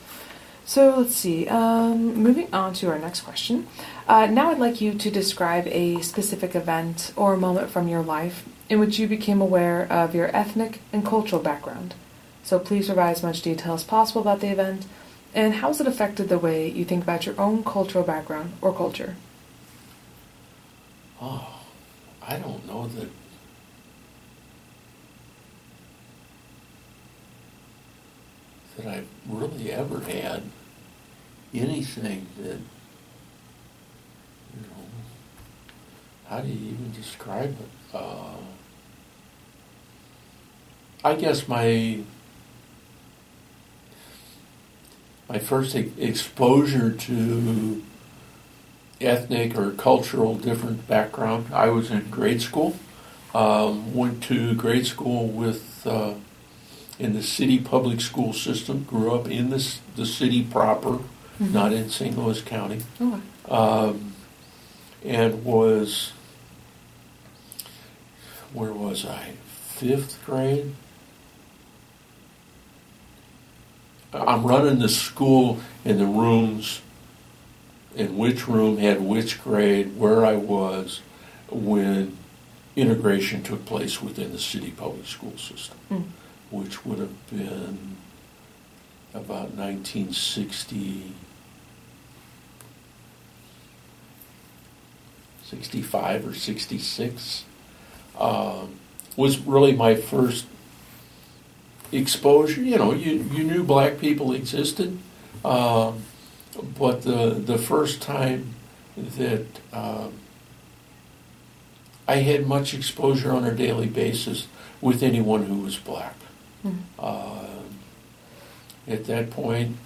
So let's see. Moving on to our next question. Now I'd like you to describe a specific event or moment from your life in which you became aware of your ethnic and cultural background. So please provide as much detail as possible about the event and how has it affected the way you think about your own cultural background or culture. Oh, I don't know that I've really ever had anything that, you know, how do you even describe it? I guess my first exposure to ethnic or cultural different background, I was in grade school. Went to grade school with in the city public school system. Grew up in the city proper, mm-hmm. not in St. Louis County. Okay. And was, where was I? 5th grade. I'm running the school in the rooms, in which room had which grade, where I was when integration took place within the city public school system, which would have been about 1960, 65 or 66. Was really my first exposure. You know, you knew black people existed, but the first time that I had much exposure on a daily basis with anyone who was black. At that point,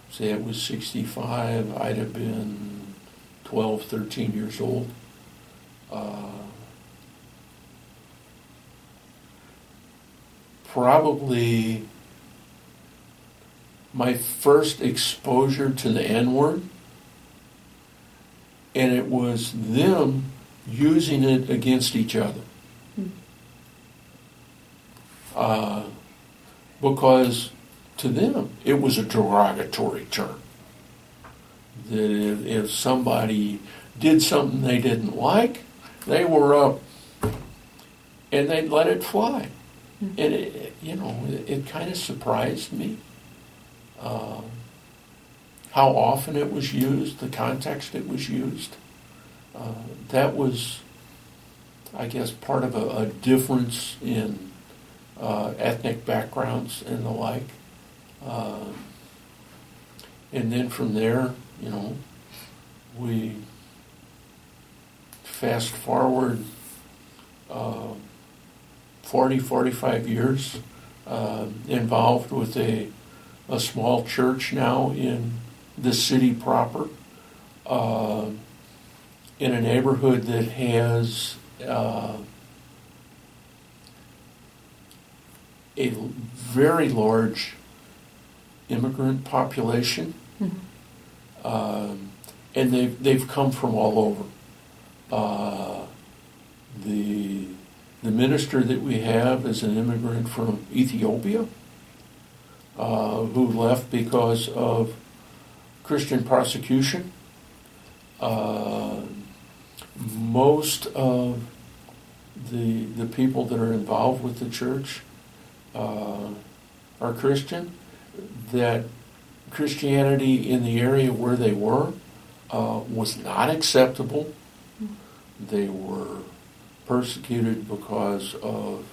say it was 65, I'd have been 12, 13 years old. Probably my first exposure to the N-word, and it was them using it against each other. Because to them, it was a derogatory term. That if somebody did something they didn't like, they were up and they'd let it fly. And it kind of surprised me how often it was used, the context it was used. That was, I guess, part of a difference in ethnic backgrounds and the like. And then from there, we fast forward 40, 45 years, involved with a small church now in the city proper, in a neighborhood that has a very large immigrant population, and they've come from all over. The minister that we have is an immigrant from Ethiopia, who left because of Christian persecution. Most of the people that are involved with the church are Christian. That Christianity in the area where they were was not acceptable. They were persecuted because of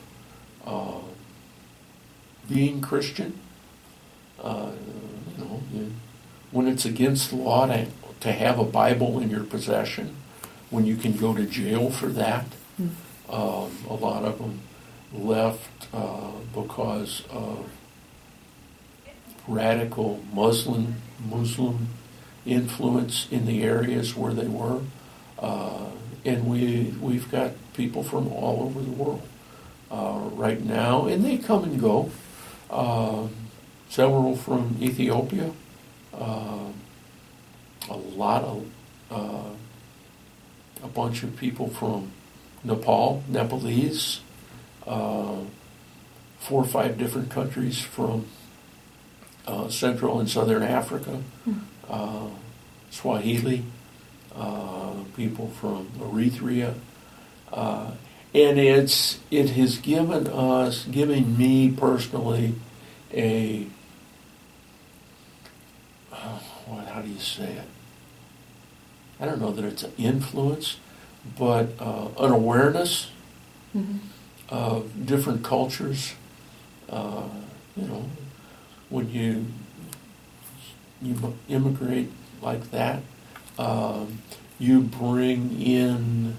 being Christian. When it's against the law to have a Bible in your possession, when you can go to jail for that, a lot of them left because of radical Muslim influence in the areas where they were. And we've got people from all over the world right now, and they come and go. Several from Ethiopia, a bunch of people from Nepalese, 4 or 5 different countries from Central and Southern Africa, Swahili, people from Eritrea, and it has given me personally how do you say it? I don't know that it's an influence, but an awareness of different cultures. When you immigrate like that, you bring in,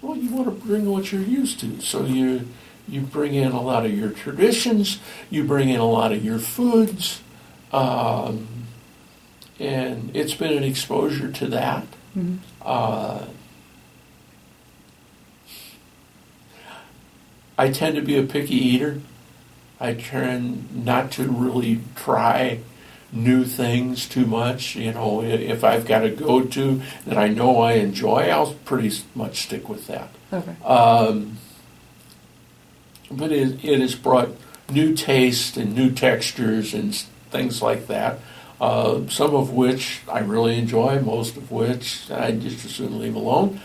you want to bring what you're used to. So you bring in a lot of your traditions, you bring in a lot of your foods, and it's been an exposure to that. I tend to be a picky eater. I tend not to really try new things too much. If I've got a go-to that I know I enjoy, I'll pretty much stick with that. Okay. But it has brought new taste and new textures and things like that. Some of which I really enjoy, most of which I just as soon leave alone.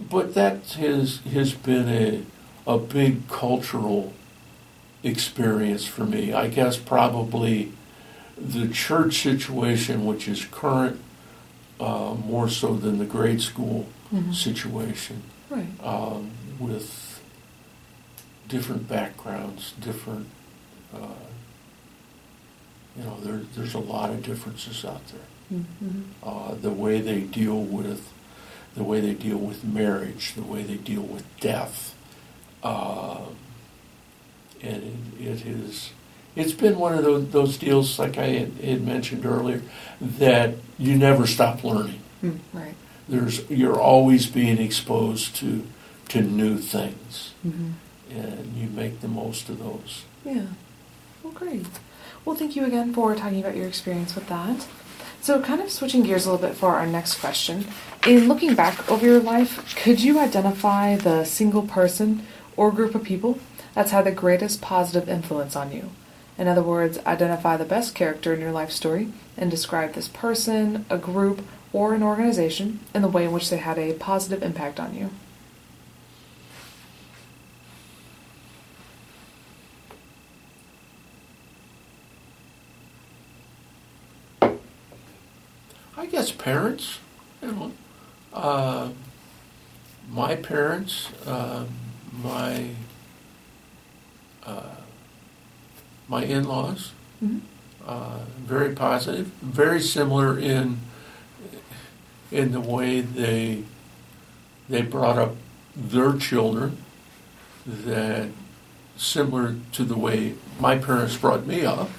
But that has been a big cultural experience for me. I guess probably the church situation, which is current, more so than the grade school situation, right. With different backgrounds, different. There's a lot of differences out there. The way they deal with marriage, the way they deal with death, and it's been one of those deals, like I had mentioned earlier, that you never stop learning. Right. You're always being exposed to new things, and you make the most of those. Yeah. Well, great. Well, thank you again for talking about your experience with that. So kind of switching gears a little bit for our next question. In looking back over your life, could you identify the single person or group of people that's had the greatest positive influence on you? In other words, identify the best character in your life story and describe this person, a group, or an organization in the way in which they had a positive impact on you. I guess parents, my parents, my in-laws, very positive, very similar in the way they brought up their children, that similar to the way my parents brought me up.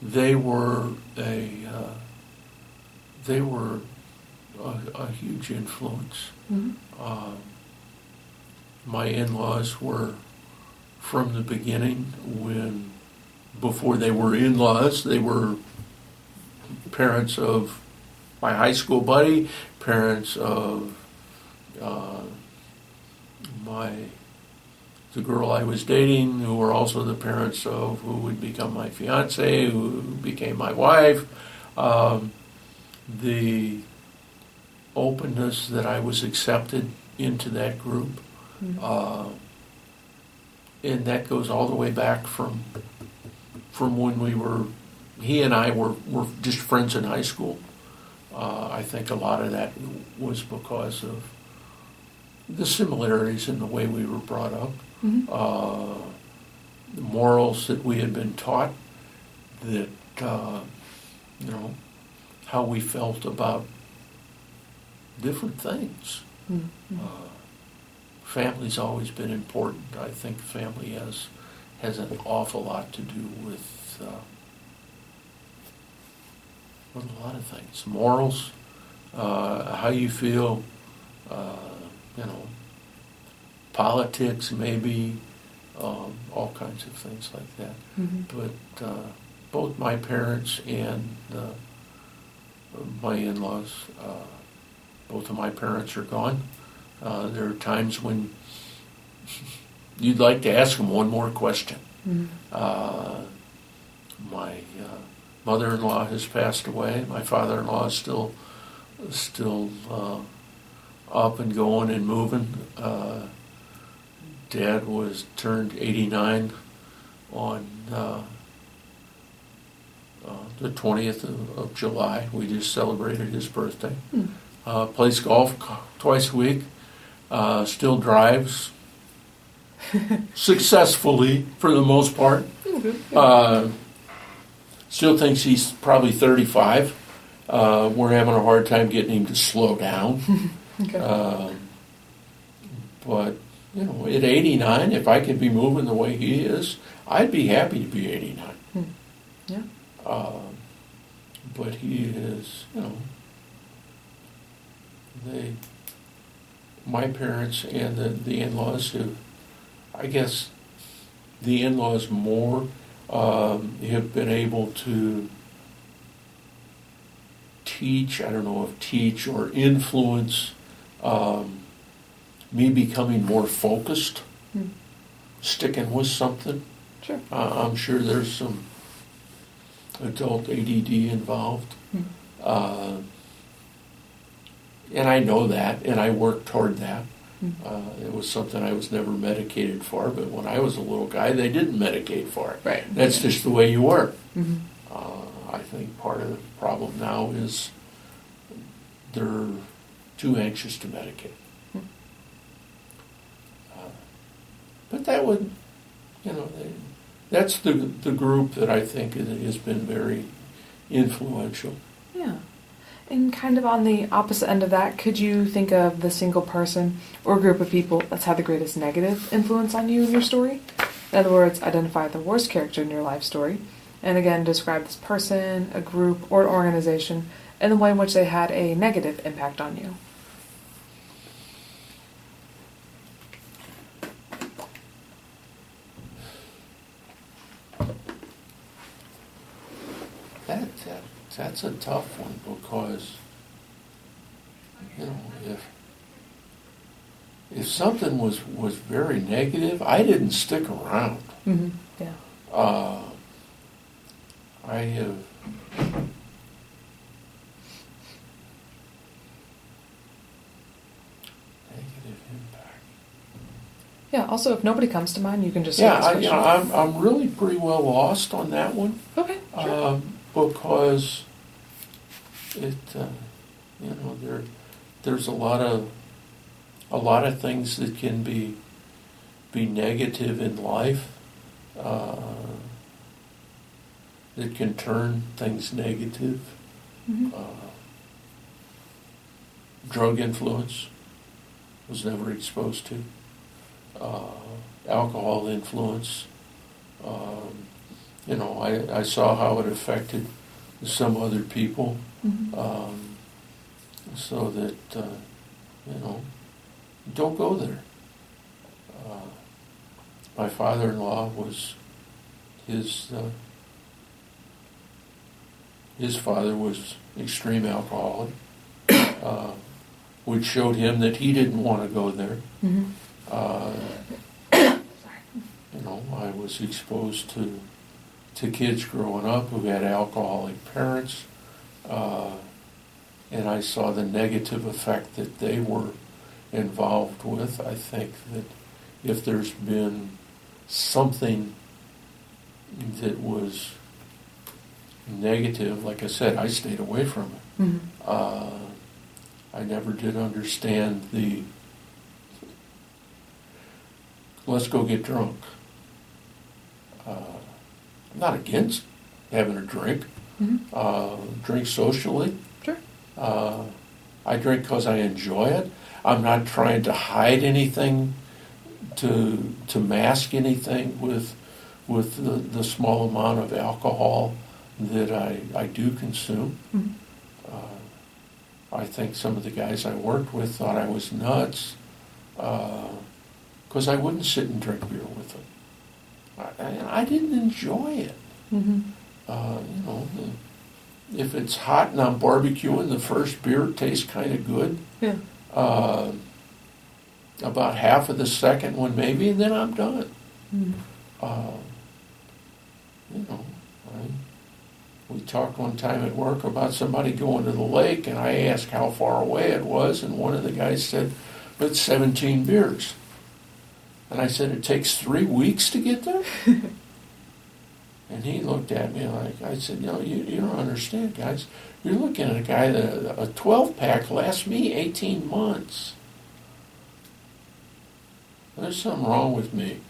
They were a huge influence. my in-laws were from the beginning before they were in-laws, they were parents of my high school buddy, parents of the girl I was dating, who were also the parents of who would become my fiance, who became my wife. The openness that I was accepted into that group, and that goes all the way back from when he and I were just friends in high school. I think a lot of that was because of the similarities in the way we were brought up, the morals that we had been taught, that how we felt about different things. Family's always been important. I think family has an awful lot to do with a lot of things. Morals, how you feel, politics maybe, all kinds of things like that. But both my parents and my in-laws, both of my parents are gone. There are times when you'd like to ask them one more question. My mother-in-law has passed away. My father-in-law is still up and going and moving. Dad turned 89 on the 20th of July. We just celebrated his birthday. Plays golf twice a week. Still drives successfully for the most part. Still thinks he's probably 35. We're having a hard time getting him to slow down. But, at 89, if I could be moving the way he is, I'd be happy to be 89. Yeah. But he is, my parents and the in-laws I guess the in-laws more have been able to teach, I don't know if teach or influence me becoming more focused, sticking with something. Sure. I'm sure there's some adult ADD involved. And I know that, and I work toward that. It was something I was never medicated for, but when I was a little guy, they didn't medicate for it. Right. That's just the way you were. I think part of the problem now is they're too anxious to medicate. But that would, that's the group that I think has been very influential. Yeah. And kind of on the opposite end of that, could you think of the single person or group of people that's had the greatest negative influence on you in your story? In other words, identify the worst character in your life story, and again, describe this person, a group, or an organization in the way in which they had a negative impact on you. That's a tough one because, if something was very negative, I didn't stick around. Yeah. I have negative impact. Yeah. Also, if nobody comes to mind, you can just I'm really pretty well lost on that one. Okay. Sure. Because there's a lot of things that can be negative in life, that can turn things negative. Drug influence, was never exposed to. Alcohol influence. I saw how it affected some other people, so that, don't go there. My father-in-law was his father was extreme alcoholic, which showed him that he didn't want to go there. Mm-hmm. I was exposed to kids growing up who had alcoholic parents, and I saw the negative effect that they were involved with. I think that if there's been something that was negative, like I said, I stayed away from it. Mm-hmm. I never did understand the let's go get drunk. I'm not against having a drink. Mm-hmm. Drink socially. Sure. I drink because I enjoy it. I'm not trying to hide anything, to mask anything with the small amount of alcohol that I do consume. Mm-hmm. I think some of the guys I worked with thought I was nuts because I wouldn't sit and drink beer with them. I didn't enjoy it. Mm-hmm. If it's hot and I'm barbecuing, the first beer tastes kind of good. Yeah. About half of the second one maybe, and then I'm done. Mm-hmm. We talked one time at work about somebody going to the lake, and I asked how far away it was, and one of the guys said, it's 17 beers. And I said, it takes 3 weeks to get there? And he looked at me like, I said, you don't understand, guys. You're looking at a guy that a 12-pack lasts me 18 months. There's something wrong with me.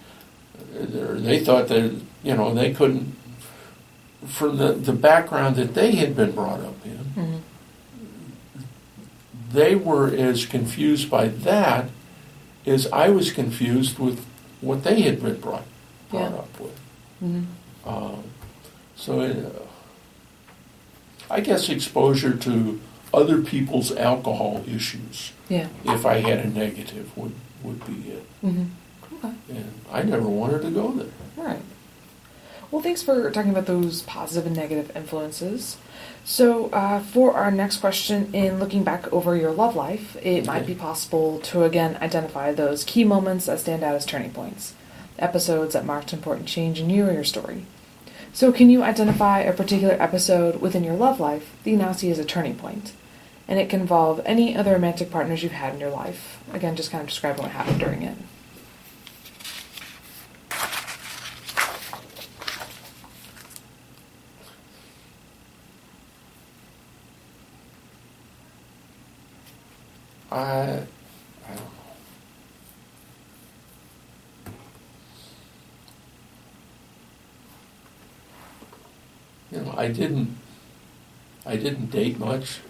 They thought that, they couldn't, from the background that they had been brought up in, Mm-hmm. they were as confused by that as I was confused with what they had been brought up with. Mm-hmm. I guess exposure to other people's alcohol issues, if I had a negative, would be it. Mm-hmm. Okay. And I never wanted to go there. All right. Well, thanks for talking about those positive and negative influences. So for our next question, in looking back over your love life, it might be possible to again identify those key moments that stand out as turning points, episodes that marked important change in you or your story. So can you identify a particular episode within your love life that you now see as a turning point? And it can involve any other romantic partners you've had in your life. Again, just kind of describe what happened during it. I don't know. I didn't date much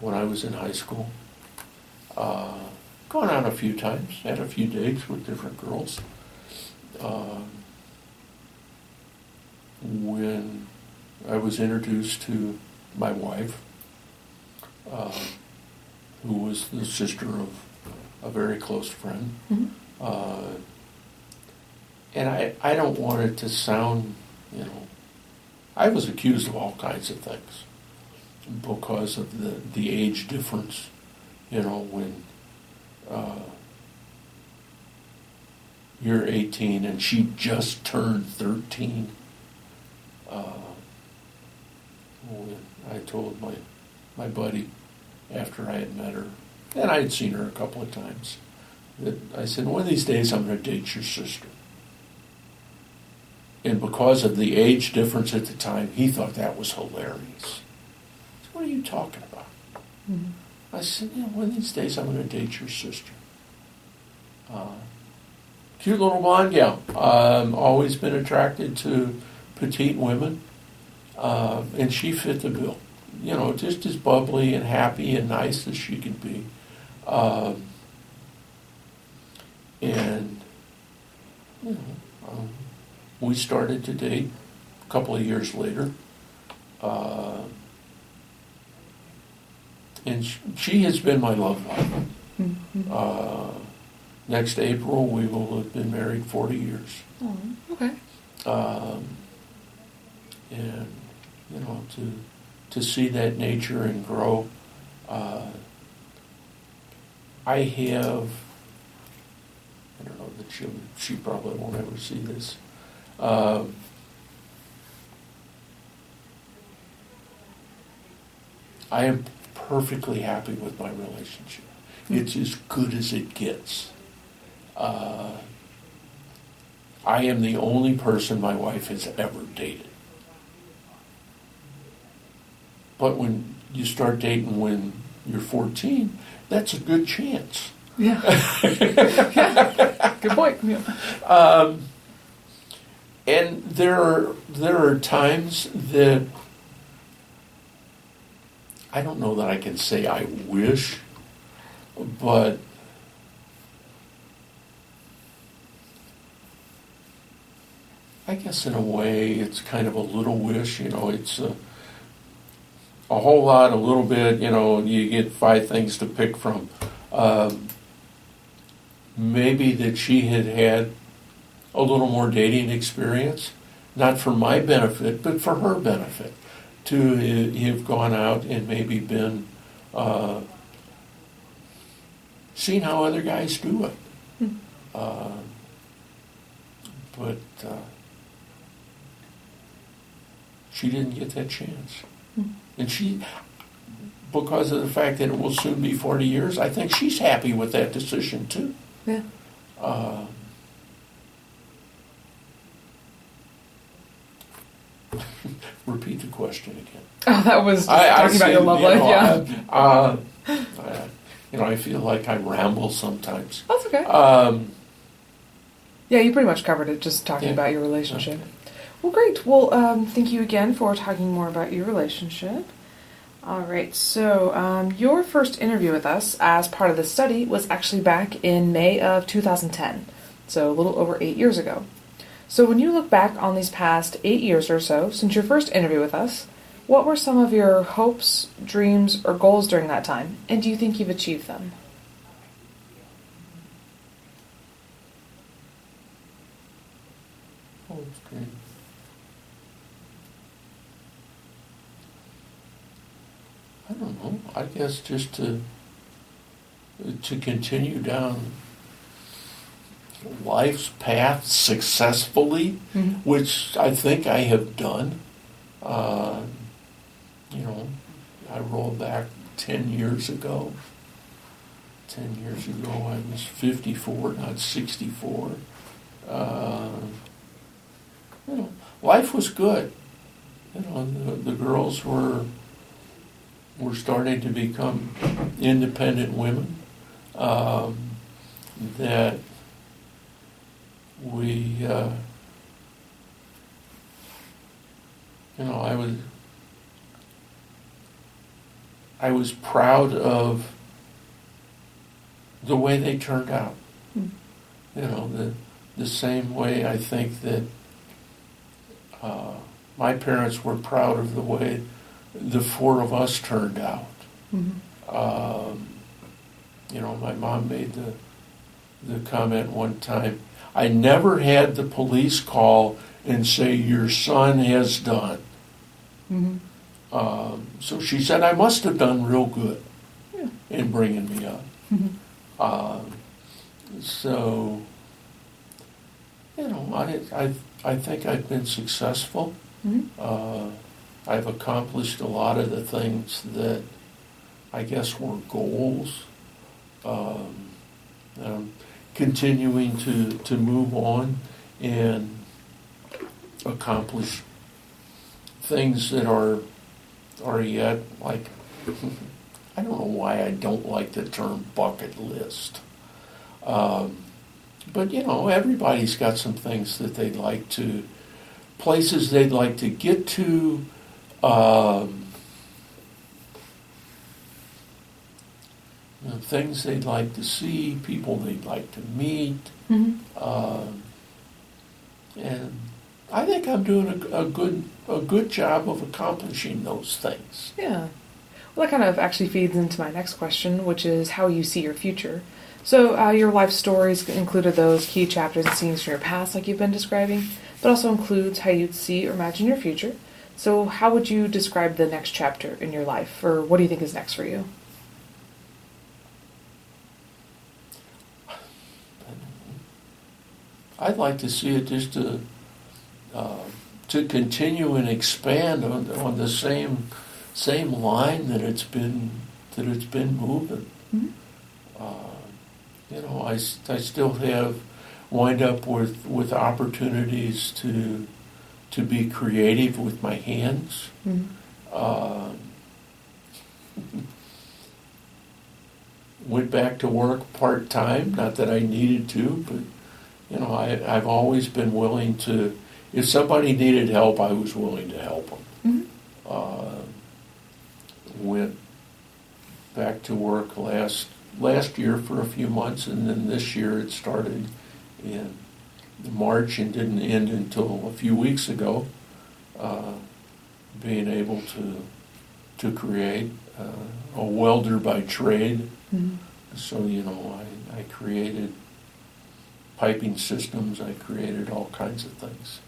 when I was in high school. Gone out a few times, had a few dates with different girls. When I was introduced to my wife, who was the sister of a very close friend. Mm-hmm. And I don't want it to sound, I was accused of all kinds of things because of the age difference, when you're 18 and she just turned 13. When I told my buddy after I had met her, and I had seen her a couple of times, that I said, one of these days I'm going to date your sister. And because of the age difference at the time, he thought that was hilarious. I said, what are you talking about? Mm-hmm. I said, one of these days I'm going to date your sister. Cute little blonde gal. Always been attracted to petite women, and she fit the bill. Just as bubbly and happy and nice as she could be. We started to date a couple of years later. And she has been my love life. Mm-hmm. Next April, we will have been married 40 years. Oh, okay. And, you know, to see that nature and grow. I have, I don't know that she probably won't ever see this. I am perfectly happy with my relationship. It's as good as it gets. I am the only person my wife has ever dated. But when you start dating when you're 14, that's a good chance. Yeah. Yeah. Good point. Yeah. And there are times that I don't know that I can say I wish, but I guess in a way it's kind of a little wish. You know, it's a whole lot, a little bit. You know, you get 5 things to pick from. Maybe that she had had a little more dating experience, not for my benefit, but for her benefit, to have gone out and maybe been seen how other guys do it. But she didn't get that chance. And she, because of the fact that it will soon be 40 years, I think she's happy with that decision too. Yeah. Repeat the question again. Oh, that was talking about your love life, yeah. You know, I feel like I ramble sometimes. That's okay. Yeah, you pretty much covered it, just talking about your relationship. Okay. Well, great. Well, thank you again for talking more about your relationship. All right, so your first interview with us as part of the study was actually back in May of 2010, so a little over 8 years ago. So when you look back on these past 8 years or so since your first interview with us, what were some of your hopes, dreams, or goals during that time, and do you think you've achieved them? Oh, that's great. I don't know. I guess just to continue down life's path successfully, which I think I have done. You know, I roll back 10 years ago. 10 years ago I was 54, not 64. You know, life was good. You know, the girls were starting to become independent women. That we, you know, I was proud of the way they turned out. You know, the same way I think that my parents were proud of the way the 4 of us turned out. You know, my mom made the comment one time, I never had the police call and say, your son has done. So she said, I must have done real good in bringing me up. So, you know, I think I've been successful. I've accomplished a lot of the things that I guess were goals. I'm continuing to move on and accomplish things that are yet, like, I don't know why I don't like the term bucket list. But, you know, everybody's got some things that they'd like to, places they'd like to get to, you know, things they'd like to see, people they'd like to meet. And I think I'm doing a good job of accomplishing those things. Yeah. Well, that kind of actually feeds into my next question, which is how you see your future. So your life stories included those key chapters and scenes from your past, like you've been describing, but also includes how you'd see or imagine your future. So how would you describe the next chapter in your life, or what do you think is next for you? I'd like to see it just to continue and expand on the same line that it's been moving. Mm-hmm. I still have wind up with opportunities to be creative with my hands. Mm-hmm. Went back to work part-time, not that I needed to, but I've always been willing to, if somebody needed help, I was willing to help them. Mm-hmm. Went back to work last year for a few months, and then this year it started in March and didn't end until a few weeks ago. Being able to create a welder by trade, Mm-hmm. so I created piping systems. I created all kinds of things.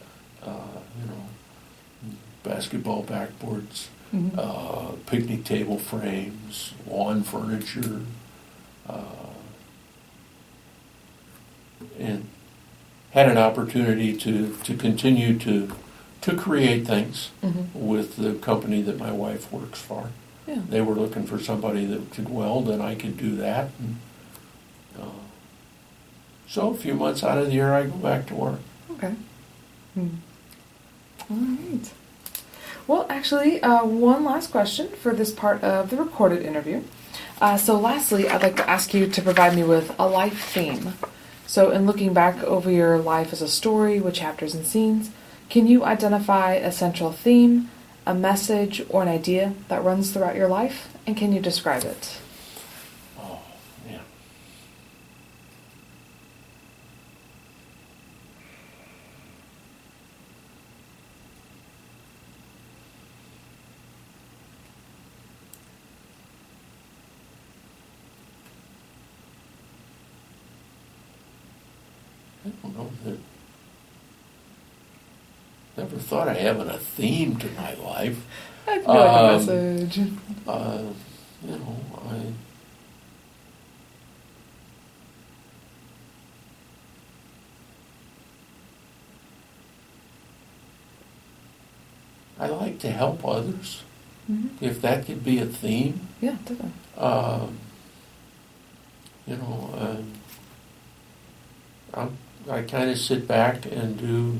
Basketball backboards, Mm-hmm. picnic table frames, lawn furniture, and had an opportunity to continue to create things Mm-hmm. with the company that my wife works for. Yeah. They were looking for somebody that could weld, and I could do that. And, so a few months out of the year, I go back to work. Okay. All right. Well, actually, one last question for this part of the recorded interview. So lastly, I'd like to ask you to provide me with a life theme. So in looking back over your life as a story with chapters and scenes, can you identify a central theme, a message, or an idea that runs throughout your life? And can you describe it? Oh, yeah. I don't know that. Never thought of having a theme to my life. I feel like a message. I like to help others. Mm-hmm. If that could be a theme, Yeah, definitely. I kind of sit back and do,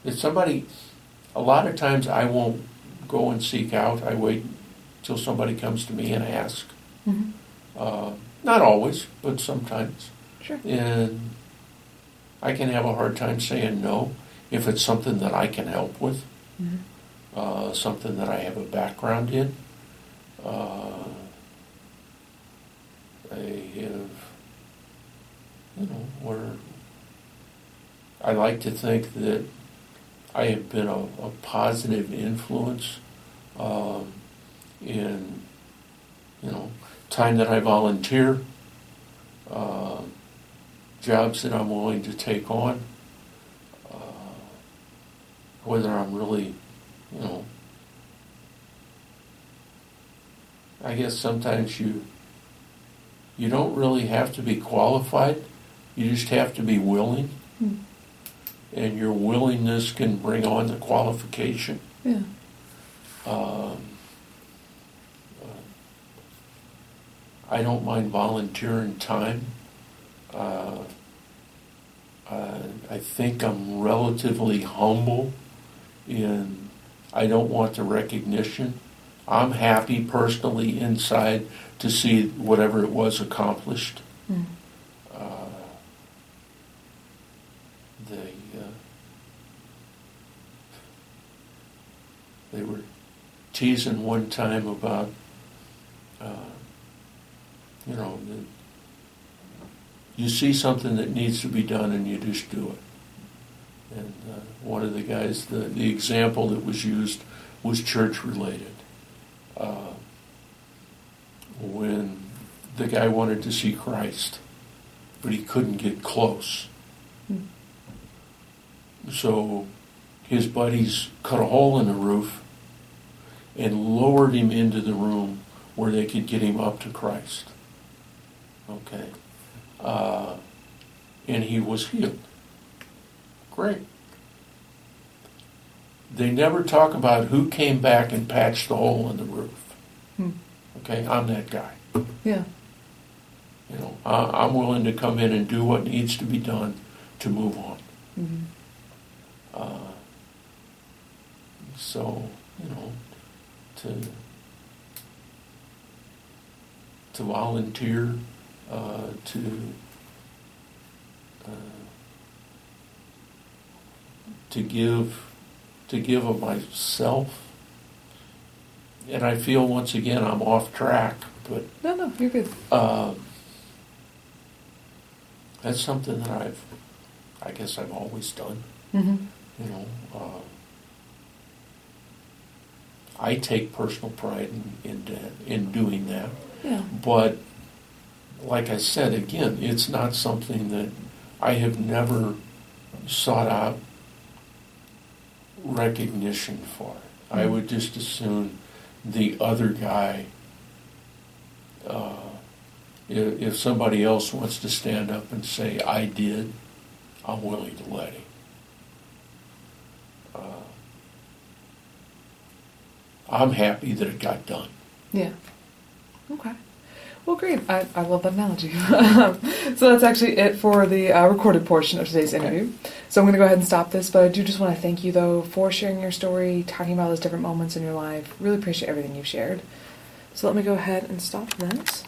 if somebody, a lot of times I won't go and seek out. I wait till somebody comes to me and asks. Mm-hmm. Not always, but sometimes. Sure. And I can have a hard time saying no if it's something that I can help with, Mm-hmm. Something that I have a background in. I have, where I like to think that I have been a positive influence in, time that I volunteer, jobs that I'm willing to take on, whether I'm really, I guess sometimes you don't really have to be qualified, you just have to be willing, and your willingness can bring on the qualification. Yeah. I don't mind volunteering time. I think I'm relatively humble in I don't want the recognition. I'm happy personally inside to see whatever it was accomplished. Mm. They were teasing one time about, you see something that needs to be done and you just do it. And one of the guys, the example that was used was church related. when the guy wanted to see Christ, but he couldn't get close. So his buddies cut a hole in the roof and lowered him into the room where they could get him up to Christ. Okay. And he was healed. Great. They never talk about who came back and patched the hole in the roof. Okay, I'm that guy. Yeah. You know, I'm willing to come in and do what needs to be done to move on. So, you know, to volunteer, to give of myself, and I feel once again I'm off track, but No, you're good. That's something that I guess I've always done. You know, I take personal pride in doing that. Yeah. But like I said, again, it's not something that I have never sought out recognition for. I would just assume the other guy, if somebody else wants to stand up and say, I did, I'm willing to let him. I'm happy that it got done. Yeah. Okay. Well, great. I love that analogy. So that's actually it for the recorded portion of today's interview. So I'm going to go ahead and stop this, but I do just want to thank you, though, for sharing your story, talking about those different moments in your life. Really appreciate everything you've shared. So let me go ahead and stop this.